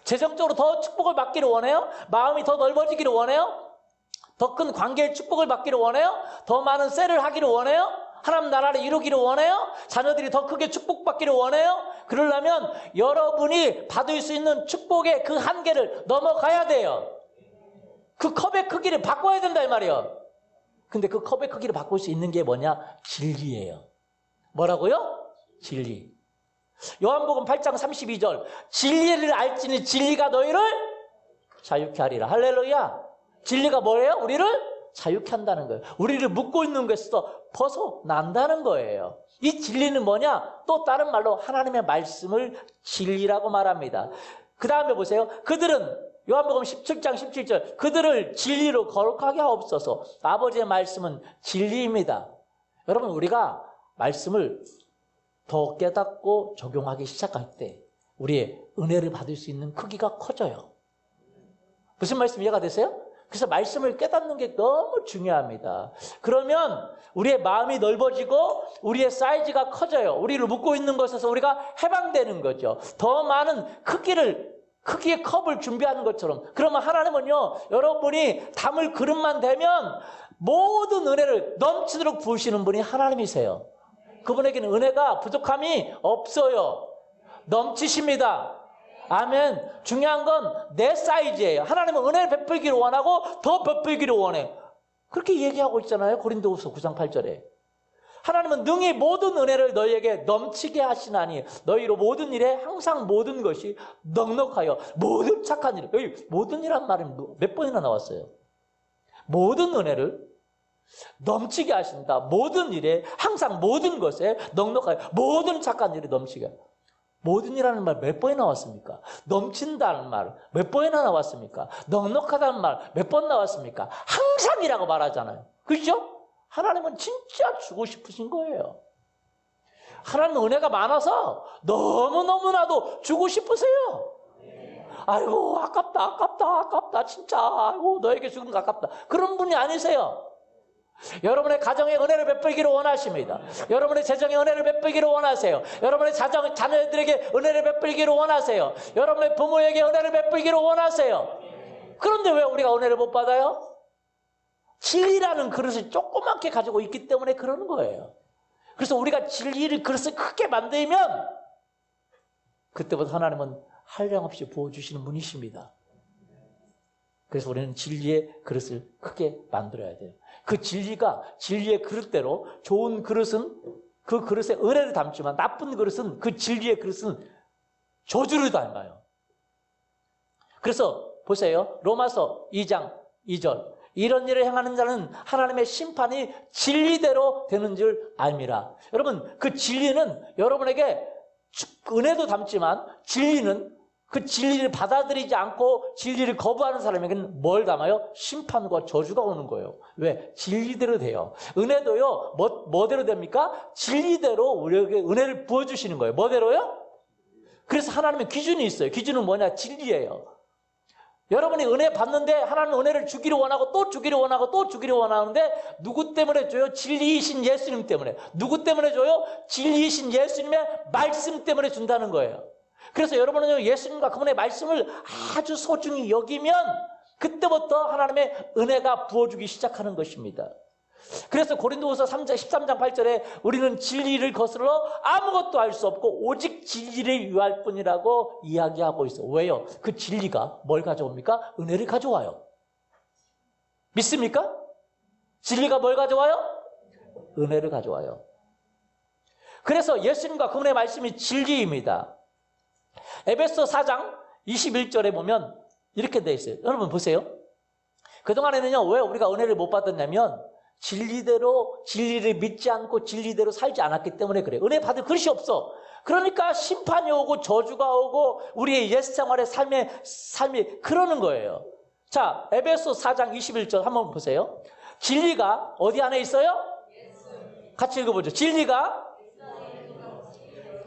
재정적으로 더 축복을 받기를 원해요? 마음이 더 넓어지기를 원해요? 더 큰 관계의 축복을 받기를 원해요? 더 많은 셀을 하기를 원해요? 하나님 나라를 이루기를 원해요? 자녀들이 더 크게 축복받기를 원해요? 그러려면 여러분이 받을 수 있는 축복의 그 한계를 넘어가야 돼요. 그 컵의 크기를 바꿔야 된다 이 말이에요. 근데 그 컵의 크기를 바꿀 수 있는 게 뭐냐? 진리예요. 뭐라고요? 진리. 요한복음 8장 32절 진리를 알지니 진리가 너희를 자유케 하리라. 할렐루야. 진리가 뭐예요? 우리를 자유케 한다는 거예요. 우리를 묶고 있는 것에서 벗어난다는 거예요. 이 진리는 뭐냐? 또 다른 말로 하나님의 말씀을 진리라고 말합니다. 그 다음에 보세요. 그들은 요한복음 17장 17절 그들을 진리로 거룩하게 하옵소서. 아버지의 말씀은 진리입니다. 여러분 우리가 말씀을 더 깨닫고 적용하기 시작할 때 우리의 은혜를 받을 수 있는 크기가 커져요. 무슨 말씀 이해가 되세요? 그래서 말씀을 깨닫는 게 너무 중요합니다. 그러면 우리의 마음이 넓어지고 우리의 사이즈가 커져요. 우리를 묶고 있는 것에서 우리가 해방되는 거죠. 더 많은 크기의 컵을 준비하는 것처럼. 그러면 하나님은요, 여러분이 담을 그릇만 되면 모든 은혜를 넘치도록 부으시는 분이 하나님이세요. 그분에게는 은혜가 부족함이 없어요. 넘치십니다. 아멘. 중요한 건 내 사이즈예요. 하나님은 은혜를 베풀기를 원하고 더 베풀기를 원해. 그렇게 얘기하고 있잖아요. 고린도후서 9장 8절에. 하나님은 능히 모든 은혜를 너희에게 넘치게 하시나니 너희로 모든 일에 항상 모든 것이 넉넉하여 모든 착한 일. 여기 모든 일이란 말은 몇 번이나 나왔어요. 모든 은혜를 넘치게 하신다. 모든 일에, 항상 모든 것에 넉넉하게, 모든 착한 일에 넘치게. 모든 일이라는 말 몇 번이나 나왔습니까? 넘친다는 말 몇 번이나 나왔습니까? 넉넉하다는 말 몇 번 나왔습니까? 항상이라고 말하잖아요. 그렇죠? 하나님은 진짜 주고 싶으신 거예요. 하나님은 은혜가 많아서 너무너무나도 주고 싶으세요. 아이고 아깝다 진짜 아이고 너에게 죽은 거 아깝다. 그런 분이 아니세요. 여러분의 가정에 은혜를 베풀기를 원하십니다. 여러분의 재정에 은혜를 베풀기를 원하세요. 여러분의 자녀들에게 은혜를 베풀기를 원하세요. 여러분의 부모에게 은혜를 베풀기를 원하세요. 그런데 왜 우리가 은혜를 못 받아요? 진리라는 그릇을 조그맣게 가지고 있기 때문에 그러는 거예요. 그래서 우리가 진리를 그릇을 크게 만들면 그때부터 하나님은 한량없이 부어주시는 분이십니다. 그래서 우리는 진리의 그릇을 크게 만들어야 돼요. 그 진리가 진리의 그릇대로 좋은 그릇은 그 그릇에 은혜를 담지만 나쁜 그릇은 그 진리의 그릇은 저주를 담아요. 그래서 보세요. 로마서 2장 2절. 이런 일을 행하는 자는 하나님의 심판이 진리대로 되는 줄 알미라. 여러분, 그 진리는 여러분에게 은혜도 담지만 진리는 그 진리를 받아들이지 않고 진리를 거부하는 사람에게는 뭘 담아요? 심판과 저주가 오는 거예요. 왜? 진리대로 돼요. 은혜도요, 뭐대로 됩니까? 진리대로 우리에게 은혜를 부어주시는 거예요. 뭐대로요? 그래서 하나님의 기준이 있어요. 기준은 뭐냐? 진리예요. 여러분이 은혜 받는데 하나님은 은혜를 주기를 원하고 또 주기를 원하고 또 주기를 원하는데 누구 때문에 줘요? 진리이신 예수님 때문에. 누구 때문에 줘요? 진리이신 예수님의 말씀 때문에 준다는 거예요. 그래서 여러분은 예수님과 그분의 말씀을 아주 소중히 여기면 그때부터 하나님의 은혜가 부어주기 시작하는 것입니다. 그래서 고린도후서 13장 8절에 우리는 진리를 거슬러 아무것도 알 수 없고 오직 진리를 유할 뿐이라고 이야기하고 있어. 왜요? 그 진리가 뭘 가져옵니까? 은혜를 가져와요. 믿습니까? 진리가 뭘 가져와요? 은혜를 가져와요. 그래서 예수님과 그분의 말씀이 진리입니다. 에베소 4장 21절에 보면 이렇게 돼 있어요. 여러분 보세요. 그동안에는요, 왜 우리가 은혜를 못 받았냐면 진리대로 진리를 믿지 않고 진리대로 살지 않았기 때문에 그래요. 은혜 받을 그릇이 없어. 그러니까 심판이 오고 저주가 오고 우리의 옛생활의 삶이 그러는 거예요. 자, 에베소 4장 21절 한번 보세요. 진리가 어디 안에 있어요? 같이 읽어보죠. 진리가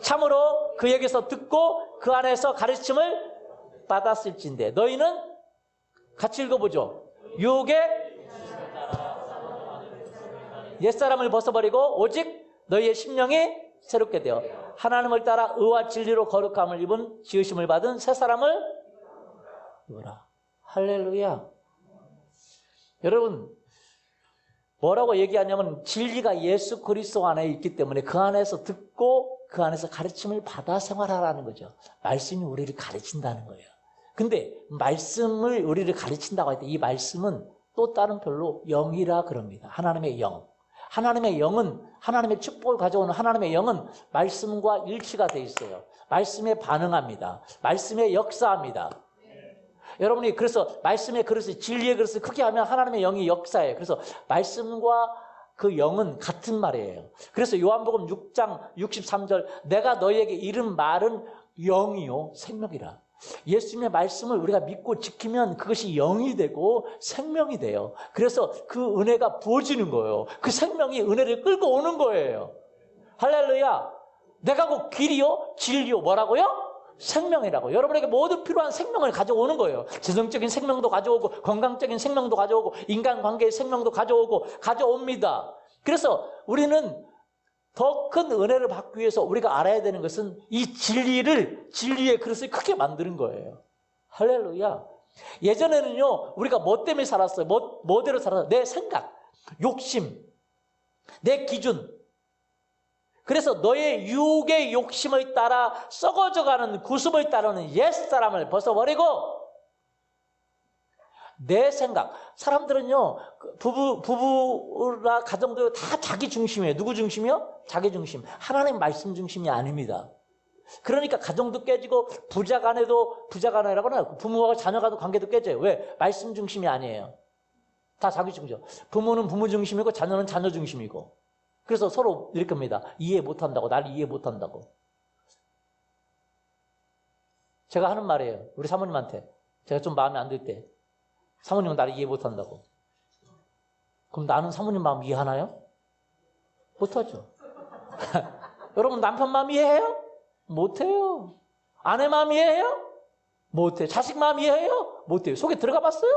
참으로 그에게서 듣고 그 안에서 가르침을 받았을진데 너희는 같이 읽어보죠. 유혹의 옛사람을 벗어버리고 오직 너희의 심령이 새롭게 되어 하나님을 따라 의와 진리로 거룩함을 입은 지으심을 받은 새 사람을 입어라. 할렐루야. 여러분 뭐라고 얘기하냐면 진리가 예수 그리스도 안에 있기 때문에 그 안에서 듣고 그 안에서 가르침을 받아 생활하라는 거죠. 말씀이 우리를 가르친다는 거예요. 근데 말씀을 우리를 가르친다고 할 때 이 말씀은 또 다른 별로 영이라 그럽니다. 하나님의 영. 하나님의 영은 하나님의 축복을 가져오는 하나님의 영은 말씀과 일치가 돼 있어요. 말씀에 반응합니다. 말씀에 역사합니다. 여러분이 그래서 말씀의 그릇을 진리의 그릇을 크게 하면 하나님의 영이 역사해요. 그래서 말씀과 그 영은 같은 말이에요. 그래서 요한복음 6장 63절 내가 너희에게 이른 말은 영이요 생명이라. 예수님의 말씀을 우리가 믿고 지키면 그것이 영이 되고 생명이 돼요. 그래서 그 은혜가 부어지는 거예요. 그 생명이 은혜를 끌고 오는 거예요. 할렐루야. 내가 곧 길이요 진리요 뭐라고요? 생명이라고. 여러분에게 모두 필요한 생명을 가져오는 거예요. 재정적인 생명도 가져오고 건강적인 생명도 가져오고 인간관계의 생명도 가져옵니다. 그래서 우리는 더 큰 은혜를 받기 위해서 우리가 알아야 되는 것은 이 진리의 그릇을 크게 만드는 거예요. 할렐루야. 예전에는요 우리가 뭐 때문에 살았어요? 뭐대로 살았어요? 내 생각, 욕심, 내 기준. 그래서 너의 유혹의 욕심을 따라 썩어져가는 구습을 따르는 옛사람을 벗어버리고 내 생각. 사람들은요 부부나 가정도 다 자기 중심이에요. 누구 중심이요? 자기 중심. 하나님 말씀 중심이 아닙니다. 그러니까 가정도 깨지고 부자간이라고 하나 부모와 자녀간의 관계도 깨져요. 왜? 말씀 중심이 아니에요. 다 자기 중심이죠. 부모는 부모 중심이고 자녀는 자녀 중심이고. 그래서 서로 이렇게 합니다. 이해 못한다고. 나를 이해 못한다고. 제가 하는 말이에요. 우리 사모님한테. 제가 좀 마음에 안 들 때. 사모님은 나를 이해 못한다고. 그럼 나는 사모님 마음 이해하나요? 못하죠. 여러분 남편 마음 이해해요? 못해요. 아내 마음 이해해요? 못해요. 자식 마음 이해해요? 못해요. 속에 들어가 봤어요?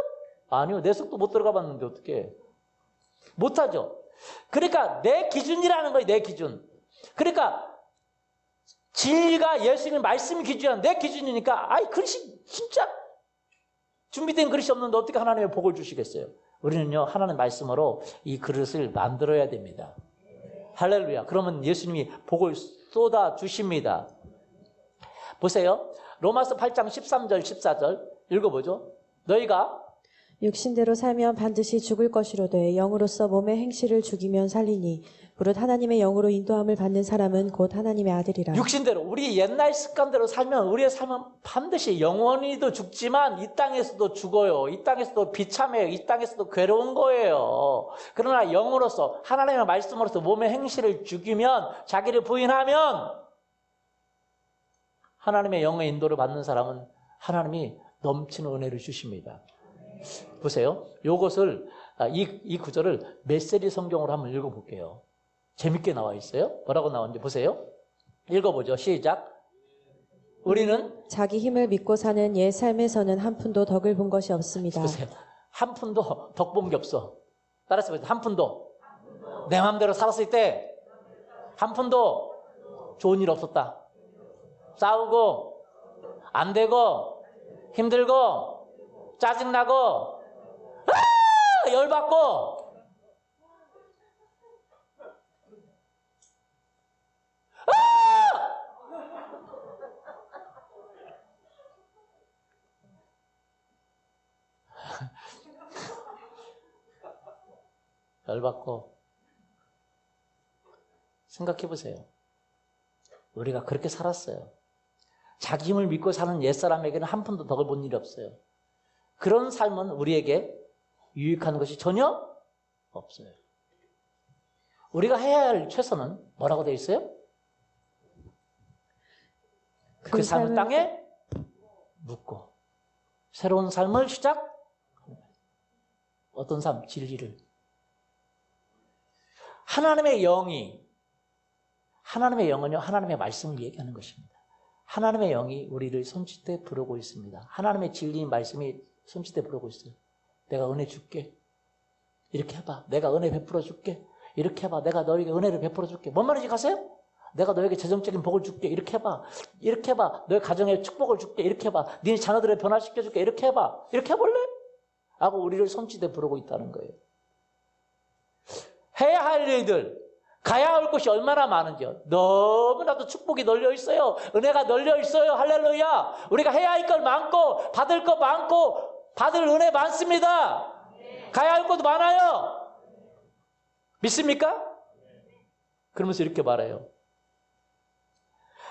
아니요. 내 속도 못 들어가 봤는데 어떻게 못하죠. 그러니까 내 기준이라는 거예요. 내 기준. 그러니까 진리가 예수님의 말씀이 기준이야. 내 기준이니까 아이 그릇이 진짜 준비된 그릇이 없는데 어떻게 하나님의 복을 주시겠어요? 우리는요 하나님의 말씀으로 이 그릇을 만들어야 됩니다. 할렐루야. 그러면 예수님이 복을 쏟아 주십니다. 보세요. 로마서 8장 13절 14절 읽어보죠. 너희가 육신대로 살면 반드시 죽을 것이로되 영으로서 몸의 행실을 죽이면 살리니 무릇 하나님의 영으로 인도함을 받는 사람은 곧 하나님의 아들이라. 육신대로 우리 옛날 습관대로 살면 우리의 삶은 반드시 영원히도 죽지만 이 땅에서도 죽어요. 이 땅에서도 비참해요. 이 땅에서도 괴로운 거예요. 그러나 영으로서 하나님의 말씀으로서 몸의 행실을 죽이면 자기를 부인하면 하나님의 영의 인도를 받는 사람은 하나님이 넘치는 은혜를 주십니다. 보세요. 요것을 이 구절을 메시지 성경으로 한번 읽어볼게요. 재밌게 나와 있어요. 뭐라고 나오는지 보세요. 읽어보죠. 시작. 우리는 자기 힘을 믿고 사는 옛 삶에서는 한 푼도 덕을 본 것이 없습니다. 보세요. 한 푼도 덕 본 게 없어. 따라서 보세요. 한 푼도 내 마음대로 살았을 때 한 푼도 좋은 일 없었다. 싸우고 안 되고 힘들고 짜증나고 열받고 열받고. 생각해 보세요. 우리가 그렇게 살았어요. 자기 힘을 믿고 사는 옛사람에게는 한 푼도 덕을 본 일이 없어요. 그런 삶은 우리에게 유익한 것이 전혀 없어요. 우리가 해야 할 최선은 뭐라고 되어 있어요? 그 삶을 땅에 묻고 새로운 삶을 시작. 어떤 삶? 진리를. 하나님의 영은요 하나님의 말씀을 얘기하는 것입니다. 하나님의 영이 우리를 손짓대 부르고 있습니다. 하나님의 진리인 말씀이 손짓대 부르고 있어요. 내가 은혜 줄게. 이렇게 해봐. 내가 은혜 베풀어 줄게. 이렇게 해봐. 내가 너에게 은혜를 베풀어 줄게. 뭔 말인지 가세요? 내가 너에게 재정적인 복을 줄게. 이렇게 해봐. 이렇게 해봐. 너의 가정에 축복을 줄게. 이렇게 해봐. 네 자녀들을 변화시켜 줄게. 이렇게 해봐. 이렇게 해볼래? 하고 우리를 손짓대 부르고 있다는 거예요. 해야 할 일들, 가야 할 곳이 얼마나 많은지요. 너무나도 축복이 널려 있어요. 은혜가 널려 있어요. 할렐루야. 우리가 해야 할 걸 많고 받을 거 많고 받을 은혜 많습니다. 가야 할 것도 많아요. 믿습니까? 그러면서 이렇게 말해요.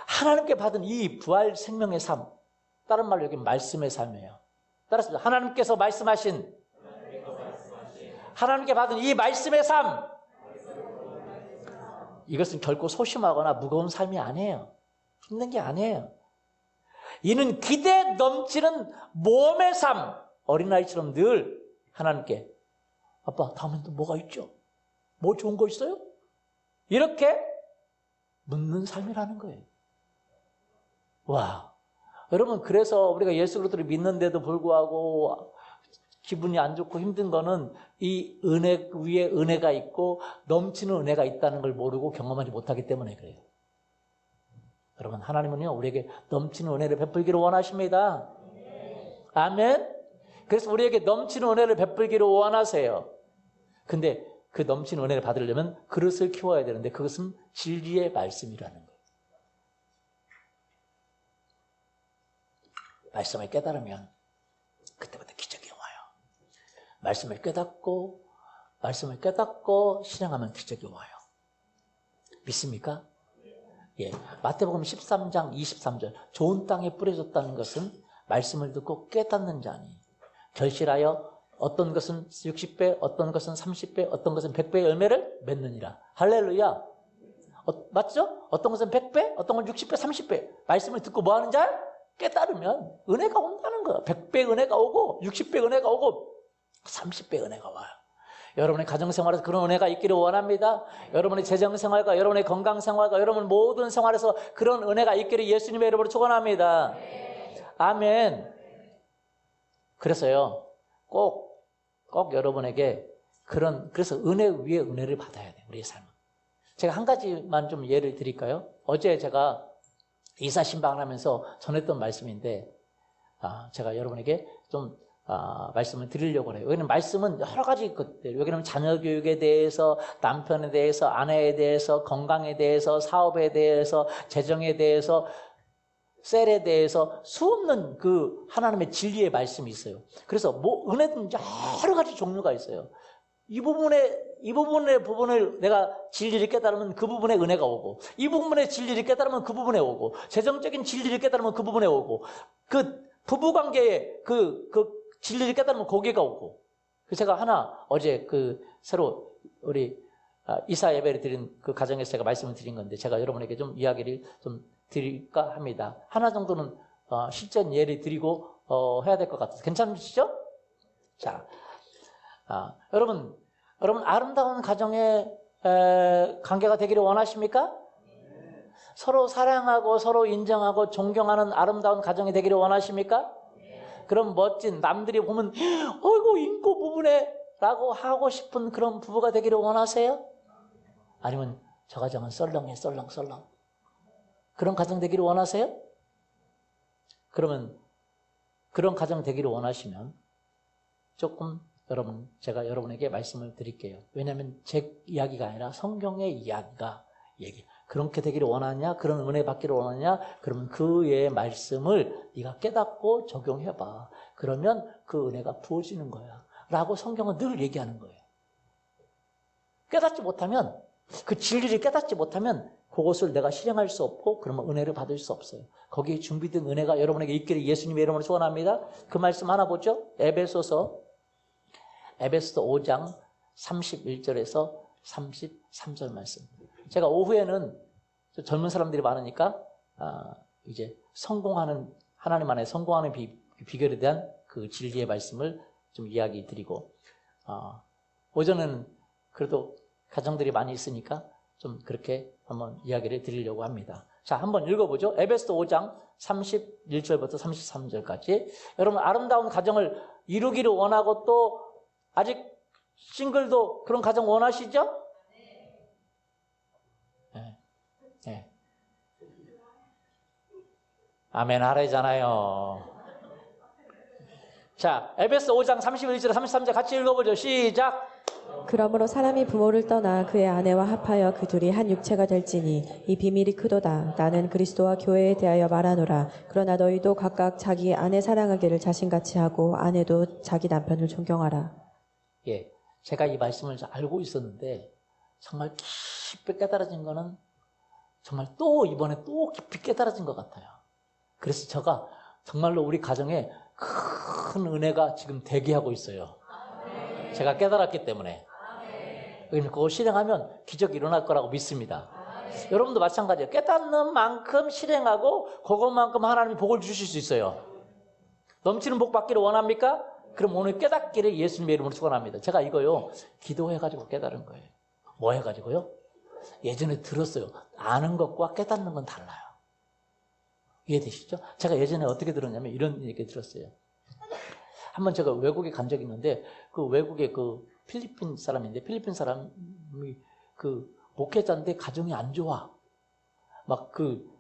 하나님께 받은 이 부활 생명의 삶, 다른 말로 여기 말씀의 삶이에요. 따라서 하나님께서 말씀하신 하나님께 받은 이 말씀의 삶, 이것은 결코 소심하거나 무거운 삶이 아니에요. 힘든 게 아니에요. 이는 기대 넘치는 모험의 삶. 어린아이처럼 늘 하나님께 아빠 다음엔 또 뭐가 있죠? 뭐 좋은 거 있어요? 이렇게 묻는 삶이라는 거예요. 와, 여러분 그래서 우리가 예수 그리스도를 믿는데도 불구하고 기분이 안 좋고 힘든 거는 이 은혜 위에 은혜가 있고 넘치는 은혜가 있다는 걸 모르고 경험하지 못하기 때문에 그래요. 여러분 하나님은요 우리에게 넘치는 은혜를 베풀기를 원하십니다. 아멘. 그래서 우리에게 넘치는 은혜를 베풀기를 원하세요. 근데 그 넘치는 은혜를 받으려면 그릇을 키워야 되는데 그것은 진리의 말씀이라는 거예요. 말씀을 깨달으면 그때부터 기적이 와요. 말씀을 깨닫고 실행하면 기적이 와요. 믿습니까? 예. 마태복음 13장 23절. 좋은 땅에 뿌려졌다는 것은 말씀을 듣고 깨닫는 자니 결실하여 어떤 것은 60배, 어떤 것은 30배, 어떤 것은 100배의 열매를 맺느니라. 할렐루야. 맞죠? 어떤 것은 100배, 어떤 건 60배, 30배. 말씀을 듣고 뭐 하는 자? 깨달으면 은혜가 온다는 거야. 100배 은혜가 오고 60배 은혜가 오고 30배 은혜가 와요. 여러분의 가정생활에서 그런 은혜가 있기를 원합니다. 여러분의 재정생활과 여러분의 건강생활과 여러분 모든 생활에서 그런 은혜가 있기를 예수님의 이름으로 축원합니다. 아멘. 그래서요, 꼭 여러분에게 그래서 은혜 위에 은혜를 받아야 돼요, 우리의 삶은. 제가 한 가지만 좀 예를 드릴까요? 어제 제가 이사신방을 하면서 전했던 말씀인데, 제가 여러분에게 좀 말씀을 드리려고 해요. 여기는 말씀은 여러 가지 것들, 여기는 자녀 교육에 대해서, 남편에 대해서, 아내에 대해서, 건강에 대해서, 사업에 대해서, 재정에 대해서, 셀에 대해서 수없는 그 하나님의 진리의 말씀이 있어요. 그래서 뭐 은혜는 여러 가지 종류가 있어요. 이 부분을 내가 진리를 깨달으면 그 부분에 은혜가 오고, 이 부분의 진리를 깨달으면 그 부분에 오고, 재정적인 진리를 깨달으면 그 부분에 오고, 그 부부관계의 그 진리를 깨달으면 거기가 오고. 그래서 제가 어제 새로 우리 이사 예배를 드린 그 가정에서 제가 말씀을 드린 건데, 제가 여러분에게 좀 이야기를 좀 드릴까 합니다. 하나 정도는 실전 예를 드리고 해야 될 것 같아서 괜찮으시죠? 자, 여러분 아름다운 가정의 관계가 되기를 원하십니까? 서로 사랑하고 서로 인정하고 존경하는 아름다운 가정이 되기를 원하십니까? 그럼 멋진 남들이 보면 어이구 인고 부부네 라고 하고 싶은 그런 부부가 되기를 원하세요? 아니면 저 가정은 썰렁해 썰렁 그런 가정 되기를 원하세요? 그러면 그런 가정 되기를 원하시면 조금 제가 여러분에게 말씀을 드릴게요. 왜냐하면 제 이야기가 아니라 성경의 이야기가 그렇게 되기를 원하냐? 그런 은혜 받기를 원하냐? 그러면 그의 말씀을 네가 깨닫고 적용해봐. 그러면 그 은혜가 부어지는 거야. 라고 성경은 늘 얘기하는 거예요. 깨닫지 못하면, 그 진리를 깨닫지 못하면 그것을 내가 실행할 수 없고 그러면 은혜를 받을 수 없어요. 거기에 준비된 은혜가 여러분에게 있기를 예수님의 이름으로 소원합니다. 그 말씀 하나 보죠. 에베소서 5장 31절에서 33절 말씀. 제가 오후에는 젊은 사람들이 많으니까 이제 하나님 안에 성공하는 비결에 대한 그 진리의 말씀을 좀 이야기 드리고, 오전에는 그래도 가정들이 많이 있으니까 좀 그렇게 한번 이야기를 드리려고 합니다. 자, 한번 읽어보죠. 에베소 5장 31절부터 33절까지. 여러분 아름다운 가정을 이루기를 원하고 또 아직 싱글도 그런 가정 원하시죠? 네. 아멘 하래잖아요. 자, 에베소 5장 31절 33절 같이 읽어보죠. 시작. 그러므로 사람이 부모를 떠나 그의 아내와 합하여 그 둘이 한 육체가 될지니 이 비밀이 크도다. 나는 그리스도와 교회에 대하여 말하노라. 그러나 너희도 각각 자기 아내 사랑하기를 자신같이 하고 아내도 자기 남편을 존경하라. 예, 제가 이 말씀을 알고 있었는데 정말 깊이 깨달아진 거는 정말 이번에 또 깊이 깨달아진 것 같아요. 그래서 제가 정말로 우리 가정에 큰 은혜가 지금 대기하고 있어요. 제가 깨달았기 때문에. 그거 실행하면 기적이 일어날 거라고 믿습니다. 여러분도 마찬가지예요. 깨닫는 만큼 실행하고 그것만큼 하나님이 복을 주실 수 있어요. 넘치는 복 받기를 원합니까? 그럼 오늘 깨닫기를 예수님의 이름으로 축원합니다. 제가 이거요 기도해가지고 깨달은 거예요. 뭐 해가지고요? 예전에 들었어요. 아는 것과 깨닫는 건 달라요. 이해되시죠? 제가 예전에 어떻게 들었냐면 이런 얘기 들었어요. 한번 제가 외국에 간 적이 있는데 그 외국에 그 필리핀 사람인데 필리핀 사람이 그 목회자인데 가정이 안 좋아. 막 그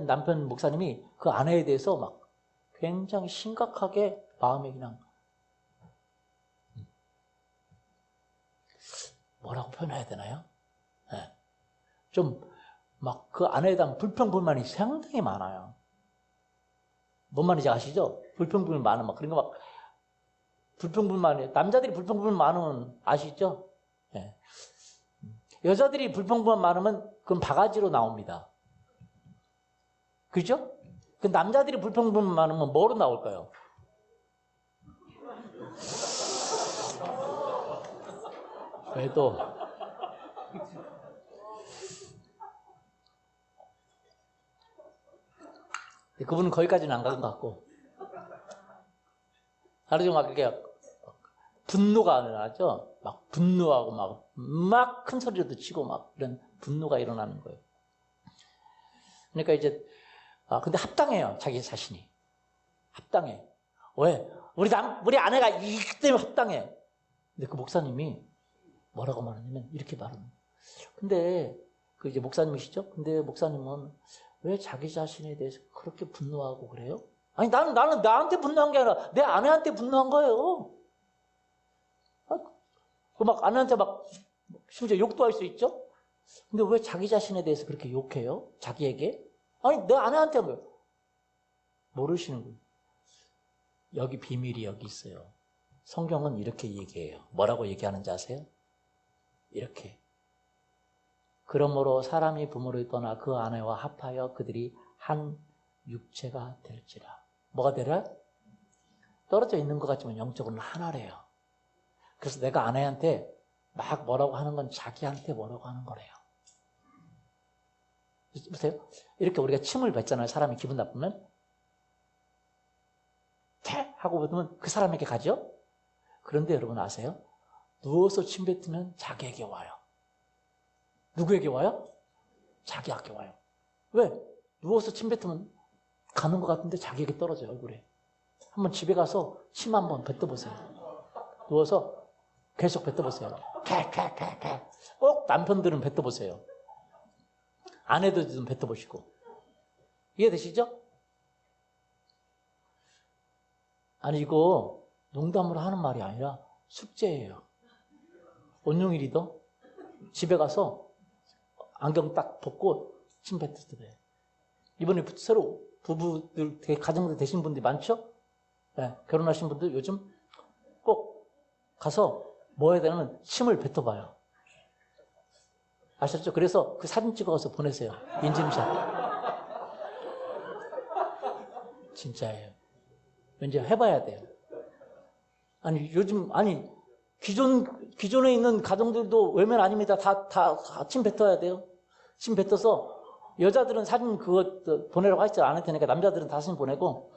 남편 목사님이 그 아내에 대해서 막 굉장히 심각하게 마음에 그냥 뭐라고 표현해야 되나요? 네. 좀 막 그 아내에 대한 불평불만이 상당히 많아요. 뭔 말인지 아시죠? 불평불만 많은 막 그런 거 막 불평불만이 남자들이 불평불만 많으면 아시죠? 네. 여자들이 불평불만 많으면 그건 바가지로 나옵니다. 그죠? 그 남자들이 불평불만 많으면 뭐로 나올까요? 외도. 그분은 거기까지는 안 가는 것 같고. 하루 종일 막 이렇게 분노가 일어나죠. 막 분노하고 막 큰 소리도 치고 막 이런 분노가 일어나는 거예요. 그러니까 이제, 근데 합당해요. 자기 자신이. 합당해. 왜? 우리 아내가 이 때문에 합당해. 근데 그 목사님이 뭐라고 말하냐면 이렇게 말합니다. 근데 그 이제 목사님이시죠? 근데 목사님은 왜 자기 자신에 대해서 그렇게 분노하고 그래요? 아니 나는 나한테 분노한 게 아니라 내 아내한테 분노한 거예요. 그 막 아내한테 막 심지어 욕도 할 수 있죠? 근데 왜 자기 자신에 대해서 그렇게 욕해요? 자기에게? 아니 내 아내한테 한 거예요. 모르시는 거예요. 여기 비밀이 여기 있어요. 성경은 이렇게 얘기해요. 뭐라고 얘기하는지 아세요? 이렇게. 그러므로 사람이 부모를 떠나 그 아내와 합하여 그들이 한 육체가 될지라. 뭐가 되라? 떨어져 있는 것 같지만 영적으로는 하나래요. 그래서 내가 아내한테 막 뭐라고 하는 건 자기한테 뭐라고 하는 거래요. 보세요. 이렇게 우리가 침을 뱉잖아요. 사람이 기분 나쁘면. 퇴! 하고 뱉으면 그 사람에게 가죠? 그런데 여러분 아세요? 누워서 침 뱉으면 자기에게 와요. 누구에게 와요? 자기에게 와요. 왜? 누워서 침 뱉으면 가는 것 같은데 자기에게 떨어져요, 얼굴에. 한번 집에 가서 침 한번 뱉어보세요. 누워서 계속 뱉어보세요. 캬캬캬캬. 꼭 남편들은 뱉어보세요. 아내들도 좀 뱉어보시고. 이해되시죠? 아니 이거 농담으로 하는 말이 아니라 숙제예요. 온종일 리더 집에 가서 안경 딱 벗고 침 뱉을 때 이번에 새로 부부들 가정들 되신 분들이 많죠? 네, 결혼하신 분들 요즘 꼭 가서 뭐 해야 되냐면 침을 뱉어봐요. 아셨죠? 그래서 그 사진 찍어서 보내세요. 인증샷. 진짜예요. 왠지 해봐야 돼요. 아니 요즘 기존에 있는 가정들도 외면 아닙니다. 다 침 뱉어야 돼요. 침 뱉어서 여자들은 사진 그거 보내라고 하시죠. 안 할 테니까 남자들은 다 사진 보내고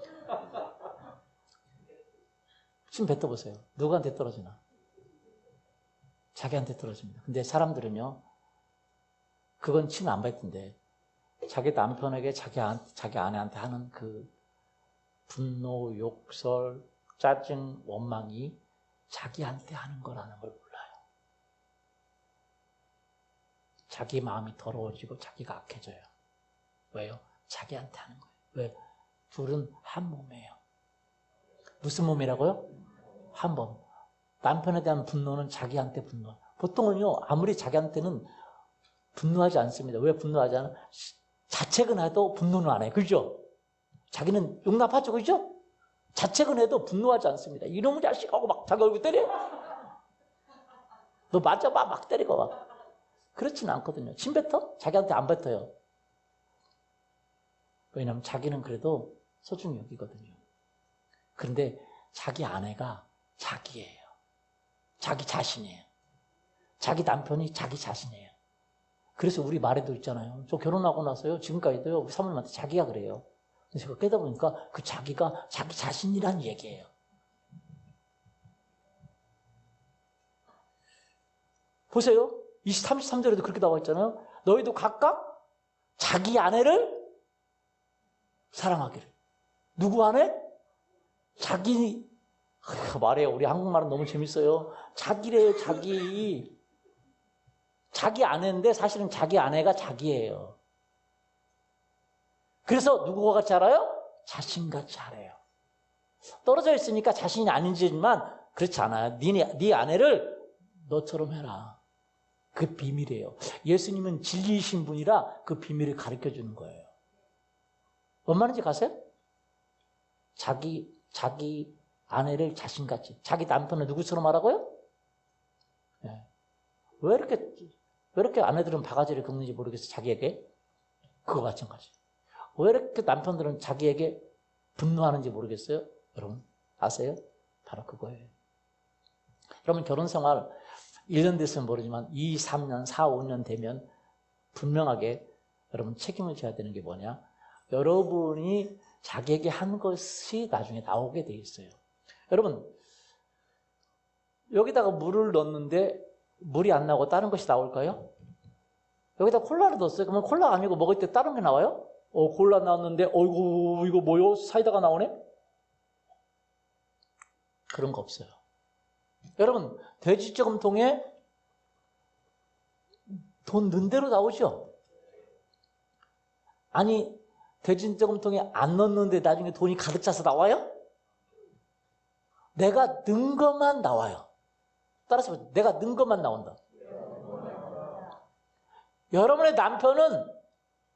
침 뱉어보세요. 누구한테 떨어지나? 자기한테 떨어집니다. 근데 사람들은요, 그건 침 안 뱉던데 자기 남편에게 자기 아내한테 하는 그 분노, 욕설, 짜증, 원망이 자기한테 하는 거라는 걸 몰라요. 자기 마음이 더러워지고 자기가 악해져요. 왜요? 자기한테 하는 거예요. 왜? 둘은 한 몸이에요. 무슨 몸이라고요? 한 몸. 남편에 대한 분노는 자기한테 분노. 보통은요, 아무리 자기한테는 분노하지 않습니다. 왜 분노하지 않아? 자책은 해도 분노는 안 해요. 그죠? 자기는 용납하죠. 그죠? 자책은 해도 분노하지 않습니다. 이놈의 자식 하고 막 자기 얼굴 때려. 너 맞아봐. 막 때리고 막. 그렇지는 않거든요. 침 뱉어? 자기한테 안 뱉어요. 왜냐하면 자기는 그래도 소중히 여기거든요. 그런데 자기 아내가 자기예요. 자기 자신이에요. 자기 남편이 자기 자신이에요. 그래서 우리 말에도 있잖아요. 저 결혼하고 나서요. 지금까지도요. 우리 사모님한테 자기가 그래요. 그래서 제가 깨달아보니까 그 자기가 자기 자신이란 얘기예요. 보세요. 33절에도 그렇게 나와 있잖아요. 너희도 각각 자기 아내를 사랑하기를. 누구 아내? 자기. 말해요. 우리 한국말은 너무 재밌어요. 자기래요. 자기. 자기 아내인데 사실은 자기 아내가 자기예요. 그래서 누구와 같이 알아요? 자신같이 알아요. 떨어져 있으니까 자신이 아닌지만 그렇지 않아요. 네 아내를 너처럼 해라. 그 비밀이에요. 예수님은 진리이신 분이라 그 비밀을 가르쳐주는 거예요. 뭔 말인지 가세요? 자기 아내를 자신같이. 자기 남편을 누구처럼 하라고요? 네. 왜 이렇게 아내들은 바가지를 긁는지 모르겠어, 자기에게. 그거 마찬가지. 왜 이렇게 남편들은 자기에게 분노하는지 모르겠어요? 여러분, 아세요? 바로 그거예요. 여러분, 결혼 생활, 1년 됐으면 모르지만 2, 3년, 4, 5년 되면 분명하게 여러분 책임을 져야 되는 게 뭐냐? 여러분이 자기에게 한 것이 나중에 나오게 돼 있어요. 여러분, 여기다가 물을 넣었는데 물이 안 나오고 다른 것이 나올까요? 여기다 콜라를 넣었어요. 그러면 콜라 아니고 먹을 때 다른 게 나와요? 콜라 나왔는데 어이구 이거 뭐요? 사이다가 나오네? 그런 거 없어요. 여러분, 돼지저금통에 돈 넣은 대로 나오죠? 아니, 돼지저금통에 안 넣었는데 나중에 돈이 가득 차서 나와요? 내가 넣은 것만 나와요. 따라서 내가 넣은 것만 나온다. 여러분의 남편은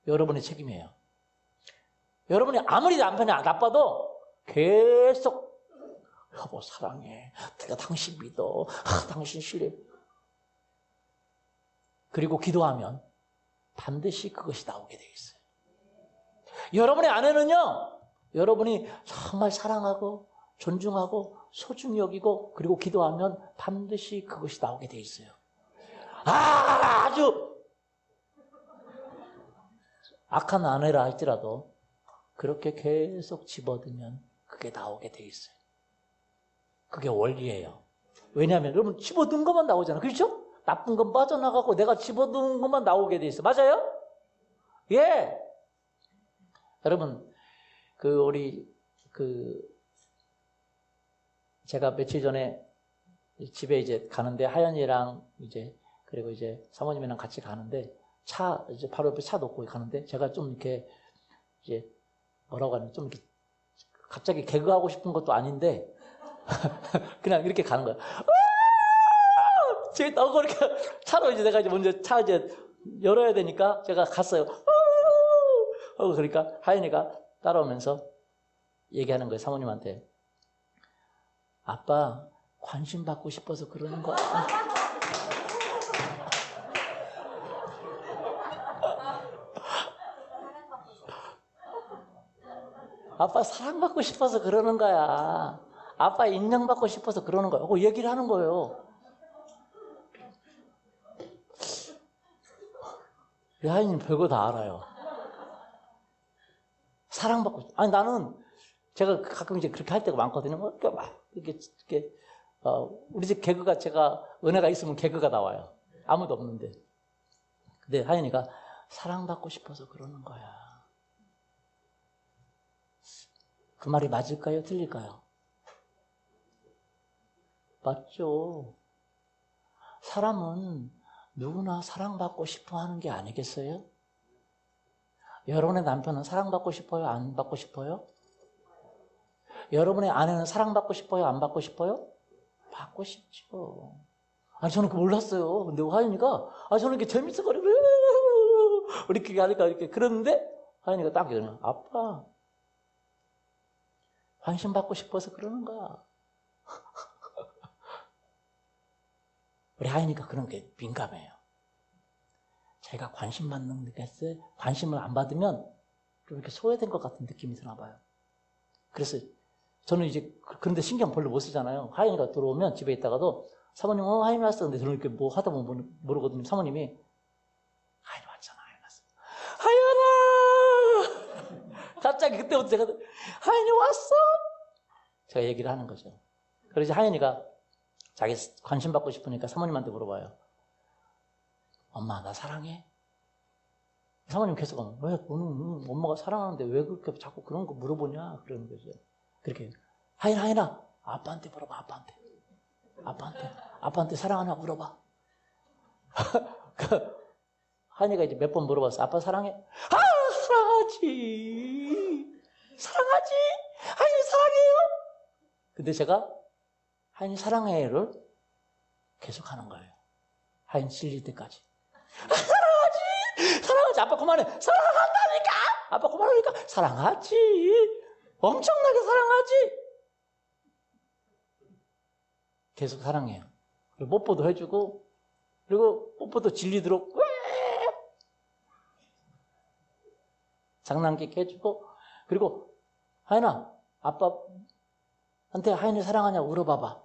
여러분의 책임이에요. 여러분이 아무리 남편이 나빠도 계속 여보 사랑해. 내가 당신 믿어. 당신 신뢰. 그리고 기도하면 반드시 그것이 나오게 돼 있어요. 여러분의 아내는요. 여러분이 정말 사랑하고 존중하고 소중히 여기고 그리고 기도하면 반드시 그것이 나오게 돼 있어요. 아주 악한 아내라 할지라도 그렇게 계속 집어들면 그게 나오게 돼 있어요. 그게 원리예요. 왜냐하면 여러분 집어든 것만 나오잖아요. 그렇죠? 나쁜 건 빠져나가고 내가 집어든 것만 나오게 돼 있어요. 맞아요? 예. 여러분 제가 며칠 전에 집에 이제 가는데 하연이랑 그리고 사모님이랑 같이 가는데 바로 옆에 차 놓고 가는데 제가 좀 이렇게 뭐라고 하냐 좀 이렇게 갑자기 개그하고 싶은 것도 아닌데 그냥 이렇게 가는 거야. 재밌다고 이렇게 차로 내가 먼저 차 열어야 되니까 제가 갔어요. 그러니까 하연이가 따라오면서 얘기하는 거예요. 사모님한테. 아빠 관심 받고 싶어서 그러는 거야. 아빠 사랑받고 싶어서 그러는 거야. 아빠 인정받고 싶어서 그러는 거야. 얘기를 하는 거예요. 우리 하인이는 별거 다 알아요. 사랑받고 아니 나는 제가 가끔 그렇게 할 때가 많거든요. 이렇게 우리 집 개그가 제가 은혜가 있으면 개그가 나와요. 아무도 없는데. 근데 하인이가 사랑받고 싶어서 그러는 거야. 그 말이 맞을까요? 틀릴까요? 맞죠. 사람은 누구나 사랑받고 싶어 하는 게 아니겠어요? 여러분의 남편은 사랑받고 싶어요? 안 받고 싶어요? 여러분의 아내는 사랑받고 싶어요? 안 받고 싶어요? 받고 싶죠. 아니, 저는 그거 몰랐어요. 근데 하연이가, 저는 이렇게 재밌어가지고, 이렇게 하니까 이렇게 그러는데, 하연이가 딱 이러네. 아빠, 관심 받고 싶어서 그러는 거야. 우리 하연이가 그런 게 민감해요. 제가 관심 받는 게 관심을 안 받으면 좀 이렇게 소외된 것 같은 느낌이 드나 봐요. 그래서 저는 그런데 신경 별로 못 쓰잖아요. 하연이가 들어오면 집에 있다가도 사모님, 하연이 왔어. 근데 저는 이렇게 뭐 하다 보면 모르거든요. 사모님이 하연이 왔잖아. 하연이 왔어. 하연아! 갑자기 그때부터 제가 하연이 왔어? 제가 얘기를 하는 거죠. 그래서 하연이가 자기 관심 받고 싶으니까 사모님한테 물어봐요. 엄마, 나 사랑해? 사모님 계속 왜 너는 엄마가 사랑하는데 왜 그렇게 자꾸 그런 거 물어보냐? 그러는 거죠. 그렇게 하연아, 아빠한테 물어봐. 아빠한테 사랑하냐 물어봐. 하연이가 몇 번 물어봤어. 아빠 사랑해? 사랑하지. 하연이 사랑해요. 근데 제가 하연이 사랑해요를 계속 하는 거예요. 하연이 질릴 때까지. 사랑하지. 아빠 그만해. 사랑한다니까. 아빠 그만하니까 사랑하지. 엄청나게 사랑하지. 계속 사랑해요. 그리고 뽀뽀도 해주고 그리고 뽀뽀도 질리도록 장난기게 해주고 그리고 하연아 아빠한테 하연이 사랑하냐고 물어봐봐.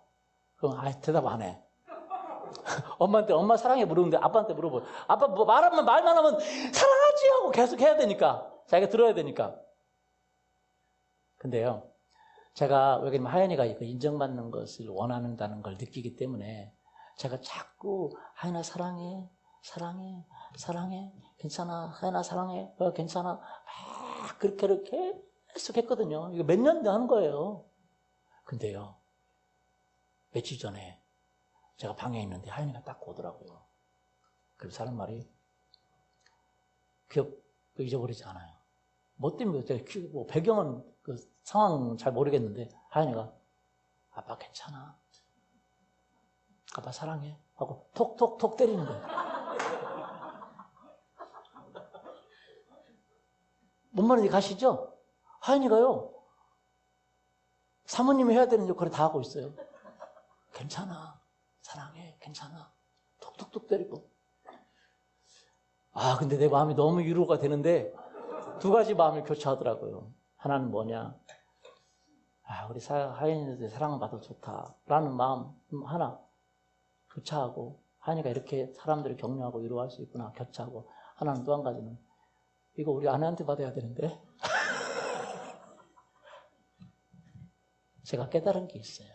그럼 대답 안 해. 엄마한테 엄마 사랑해 물어보는데 아빠한테 물어보. 아빠 뭐 말만 하면 사랑하지 하고 계속 해야 되니까. 자기가 들어야 되니까. 근데요. 제가 왜냐면 하연이가 인정받는 것을 원한다는 걸 느끼기 때문에 제가 자꾸 하연아 사랑해. 사랑해. 사랑해. 괜찮아. 하연아 사랑해. 괜찮아. 막 그렇게 계속 했거든요. 이거 몇 년 하는 거예요. 근데요. 며칠 전에 제가 방에 있는데 하연이가 딱 오더라고요. 그래서 하는 말이 기억 잊어버리지 않아요. 뭐 때문에 제가 뭐 배경은 그 상황 잘 모르겠는데 하연이가 아빠 괜찮아. 아빠 사랑해. 하고 톡톡톡 때리는 거예요. 뭔 말인지 가시죠? 하연이가요. 사모님이 해야 되는 역할을 다 하고 있어요. 괜찮아. 사랑해. 괜찮아. 톡톡톡 때리고. 아, 근데 내 마음이 너무 위로가 되는데 두 가지 마음을 교차하더라고요. 하나는 뭐냐. 아, 우리 하연이한테 사랑을 받아도 좋다라는 마음 하나 교차하고 하연이가 이렇게 사람들을 격려하고 위로할 수 있구나 교차하고 하나는 또 한 가지는 이거 우리 아내한테 받아야 되는데 제가 깨달은 게 있어요.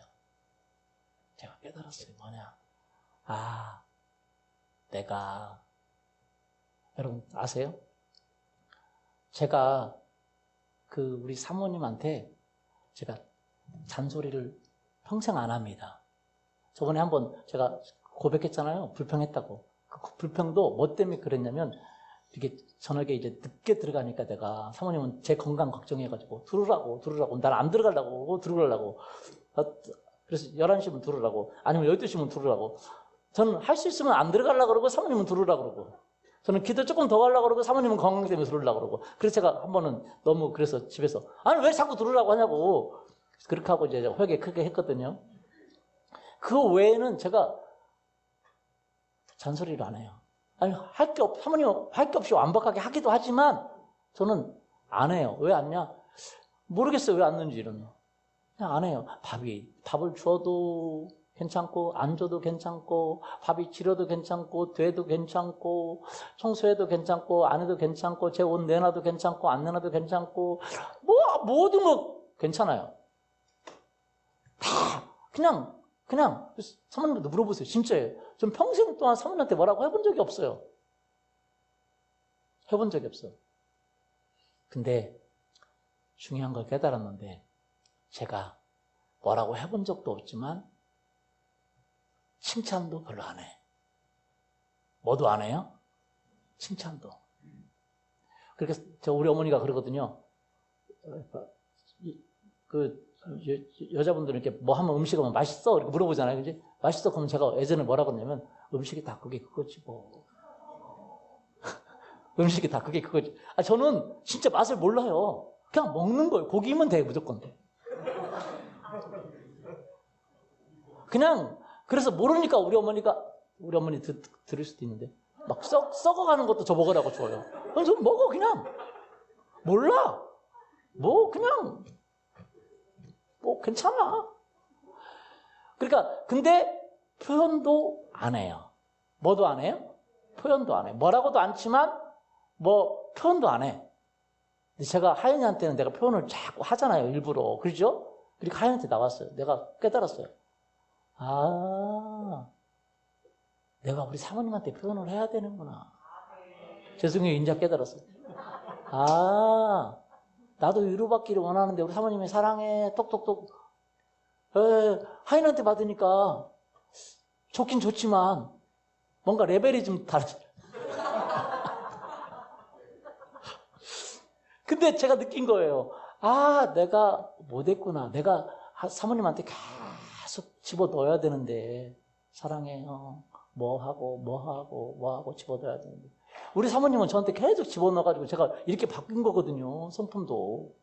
제가 깨달았어요. 뭐냐. 아, 내가 여러분 아세요? 제가 그 우리 사모님한테 제가 잔소리를 평생 안 합니다. 저번에 한번 제가 고백했잖아요. 불평했다고. 그 불평도 뭐 때문에 그랬냐면 이게 저녁에 이제 늦게 들어가니까 내가 사모님은 제 건강 걱정해가지고 들으라고 난 안 들으려고 그래서 11시면 들으라고 아니면 12시면 들으라고 저는 할 수 있으면 안 들어가려고 그러고 사모님은 들으라고 그러고 저는 기도 조금 더 하려고 그러고 사모님은 건강 때문에 들으려고 그러고 그래서 제가 한 번은 너무 그래서 집에서 아니 왜 자꾸 들으라고 하냐고 그렇게 하고 이제 회개 크게 했거든요. 그 외에는 제가 잔소리를 안 해요. 아니 사모님 할 게 없이 완벽하게 하기도 하지만 저는 안 해요. 왜 안 냐? 모르겠어요. 왜 안 넣는지는. 그냥 안 해요. 밥을 줘도 괜찮고 안 줘도 괜찮고 밥이 지려도 괜찮고 돼도 괜찮고 청소해도 괜찮고 안 해도 괜찮고 제 옷 내놔도 괜찮고 안 내놔도 괜찮고 뭐 모든 거 괜찮아요. 다 그냥 사모님도 물어보세요. 진짜예요. 전 평생 동안 사모님한테 뭐라고 해본 적이 없어요. 해본 적이 없어. 근데 중요한 걸 깨달았는데 제가 뭐라고 해본 적도 없지만 칭찬도 별로 안 해. 뭐도 안 해요? 칭찬도. 그렇게 우리 어머니가 그러거든요. 여자분들은 이렇게 뭐 하면 음식 하면 맛있어? 이렇게 물어보잖아요. 그지? 맛있어? 그러면 제가 예전에 뭐라 그러냐면 음식이 다 그거지 뭐. 음식이 다 그거지. 아, 저는 진짜 맛을 몰라요. 그냥 먹는 거예요. 고기면 돼, 무조건. 그냥, 그래서 모르니까 우리 어머니 들을 수도 있는데, 막 썩어가는 것도 저 먹으라고 줘요. 그래서 먹어, 그냥. 몰라. 뭐, 괜찮아. 그러니까, 근데 표현도 안 해요. 뭐도 안 해요? 표현도 안 해. 뭐라고도 않지만, 표현도 안 해. 근데 제가 하연이한테는 내가 표현을 자꾸 하잖아요, 일부러. 그렇죠? 그러니까 하연이한테 나왔어요. 내가 깨달았어요. 아, 내가 우리 사모님한테 표현을 해야 되는구나. 죄송해요, 인자 깨달았어요. 아, 나도 위로받기를 원하는데 우리 사모님이 사랑해, 똑똑똑. 하연이한테 받으니까 좋긴 좋지만 뭔가 레벨이 좀 다르죠. 근데 제가 느낀 거예요. 아, 내가 못했구나. 내가 사모님한테 계속 집어넣어야 되는데 사랑해요. 뭐 하고 집어넣어야 되는데 우리 사모님은 저한테 계속 집어넣어가지고 제가 이렇게 바뀐 거거든요. 성품도.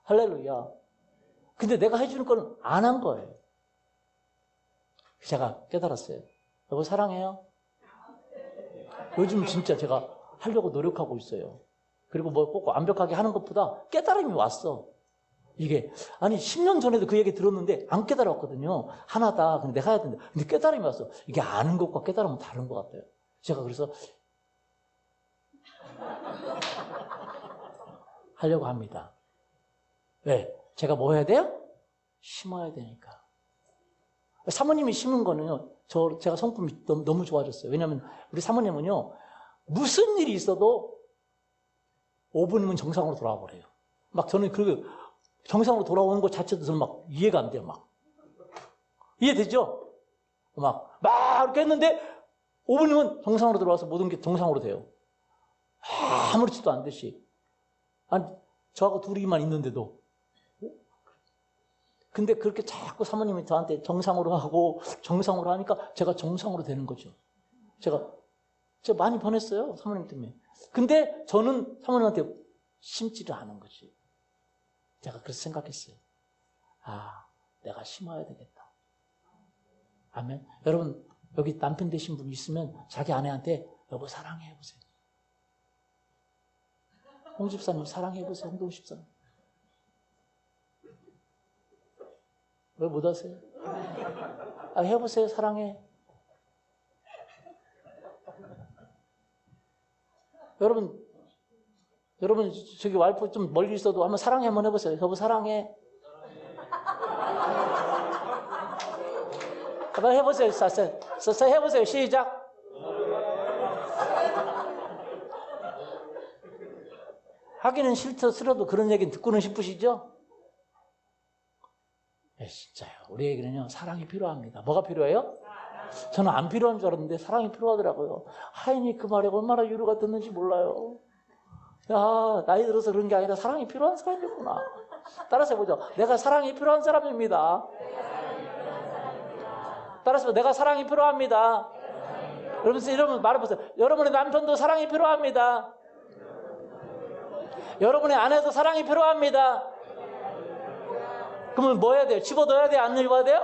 할렐루야. 근데 내가 해주는 건 안 한 거예요. 제가 깨달았어요. 여보 사랑해요. 요즘 진짜 제가 하려고 노력하고 있어요. 그리고 뭐 꼭 완벽하게 하는 것보다 깨달음이 왔어. 이게 아니 10년 전에도 그 얘기 들었는데 안 깨달았거든요. 하나다. 근데 내가 해야 된다. 근데 깨달음이 왔어. 이게 아는 것과 깨달음은 다른 것 같아요. 제가 그래서 하려고 합니다. 왜? 제가 뭐 해야 돼요? 심어야 되니까. 사모님이 심은 거는요. 제가 성품이 너무 좋아졌어요. 왜냐하면 우리 사모님은요. 무슨 일이 있어도 5분이면 정상으로 돌아와 버려요. 막 저는 그 정상으로 돌아오는 것 자체도 저는 막 이해가 안 돼요. 막 이해되죠? 막 이렇게 했는데 5분이면 정상으로 들어와서 모든 게 정상으로 돼요. 아무렇지도 않듯이. 아니 저하고 둘이만 있는데도. 근데 그렇게 자꾸 사모님이 저한테 정상으로 하고 정상으로 하니까 제가 정상으로 되는 거죠. 제가 많이 변했어요. 사모님 때문에. 근데 저는 사모님한테 심지를 않은 거지. 제가 그래서 생각했어요. 내가 심어야 되겠다. 아멘. 여러분 여기 남편 되신 분 있으면 자기 아내한테 여보 사랑해 해보세요. 홍 집사님 사랑해 해보세요. 홍동 집사님. 왜 못 하세요? 해보세요. 사랑해. 여러분 저기 와이프 좀 멀리 있어도 한번 사랑해 한번 해보세요. 여보 사랑해. 한번 해보세요. 해보세요. 시작. 하기는 싫어도 그런 얘기는 듣고는 싶으시죠? 네, 진짜요. 우리에게는요 사랑이 필요합니다. 뭐가 필요해요? 저는 안 필요한 줄 알았는데 사랑이 필요하더라고요. 하인이 그 말에 얼마나 위로가 됐는지 몰라요. 나이 들어서 그런 게 아니라 사랑이 필요한 사람이구나. 따라서 해보죠. 내가 사랑이 필요한 사람입니다. 따라서 내가 사랑이 필요합니다. 여러분 말해보세요. 여러분의 남편도 사랑이 필요합니다. 여러분의 아내도 사랑이 필요합니다. 그러면 뭐 해야 돼요? 집어넣어야 돼요? 안 넣어야 돼요?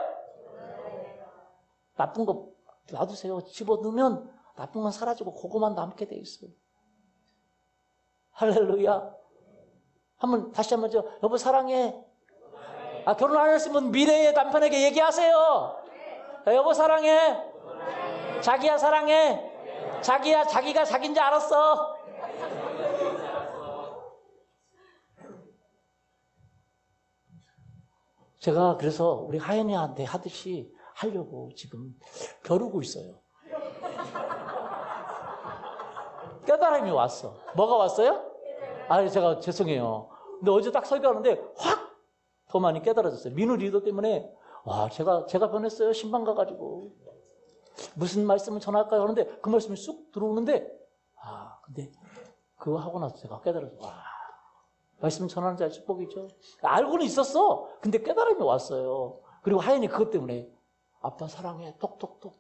나쁜 거 놔두세요. 집어넣으면 나쁜 건 사라지고 그거만 남게 돼 있어요. 할렐루야. 다시 한번 여보 사랑해. 결혼 안 했으면 미래의 남편에게 얘기하세요. 여보 사랑해. 자기야 사랑해. 자기야 자기가 자기인 줄 알았어. 제가 그래서 우리 하연이한테 하듯이 하려고 지금 벼르고 있어요. 깨달음이 왔어. 뭐가 왔어요? 제가 죄송해요. 근데 어제 딱 설교하는데 확 더 많이 깨달아졌어요. 민우 리더 때문에 제가 변했어요. 신방 가가지고 무슨 말씀을 전할까요? 하는데 그 말씀이 쑥 들어오는데 근데 그거 하고 나서 제가 깨달아서 말씀 전하는 자의 축복이죠. 알고는 있었어. 근데 깨달음이 왔어요. 그리고 하연이 그것 때문에 아빠 사랑해 톡톡톡.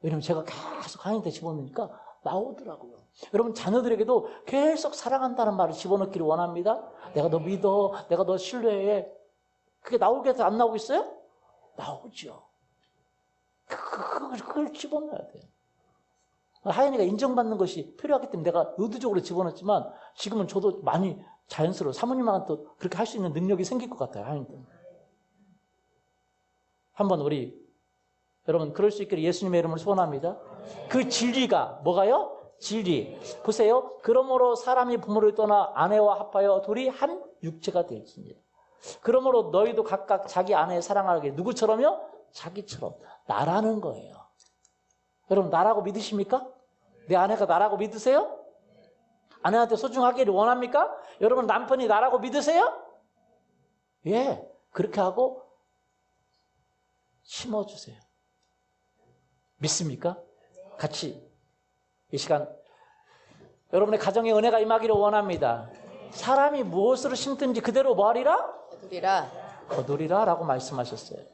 왜냐면 제가 계속 하연한테 집어넣으니까 나오더라고요. 여러분 자녀들에게도 계속 사랑한다는 말을 집어넣기를 원합니다. 내가 너 믿어. 내가 너 신뢰해. 그게 나오게 해서 안 나오고 있어요? 나오죠. 그걸 집어넣어야 돼요. 하연이가 인정받는 것이 필요하기 때문에 내가 의도적으로 집어넣었지만 지금은 저도 많이 자연스러워 사모님한테 그렇게 할 수 있는 능력이 생길 것 같아요. 하연이 때문에. 한번 우리 여러분 그럴 수 있기를 예수님의 이름으로 소원합니다. 그 진리가 뭐가요? 진리. 보세요. 그러므로 사람이 부모를 떠나 아내와 합하여 둘이 한 육체가 될지니라. 그러므로 너희도 각각 자기 아내 사랑하게. 누구처럼요? 자기처럼. 나라는 거예요. 여러분 나라고 믿으십니까? 내 아내가 나라고 믿으세요? 아내한테 소중하기를 원합니까? 여러분 남편이 나라고 믿으세요? 예, 그렇게 하고 심어주세요. 믿습니까? 같이 이 시간 여러분의 가정에 은혜가 임하기를 원합니다. 사람이 무엇으로 심든지 그대로 뭐하리라? 거두리라. 거두리라 라고 말씀하셨어요.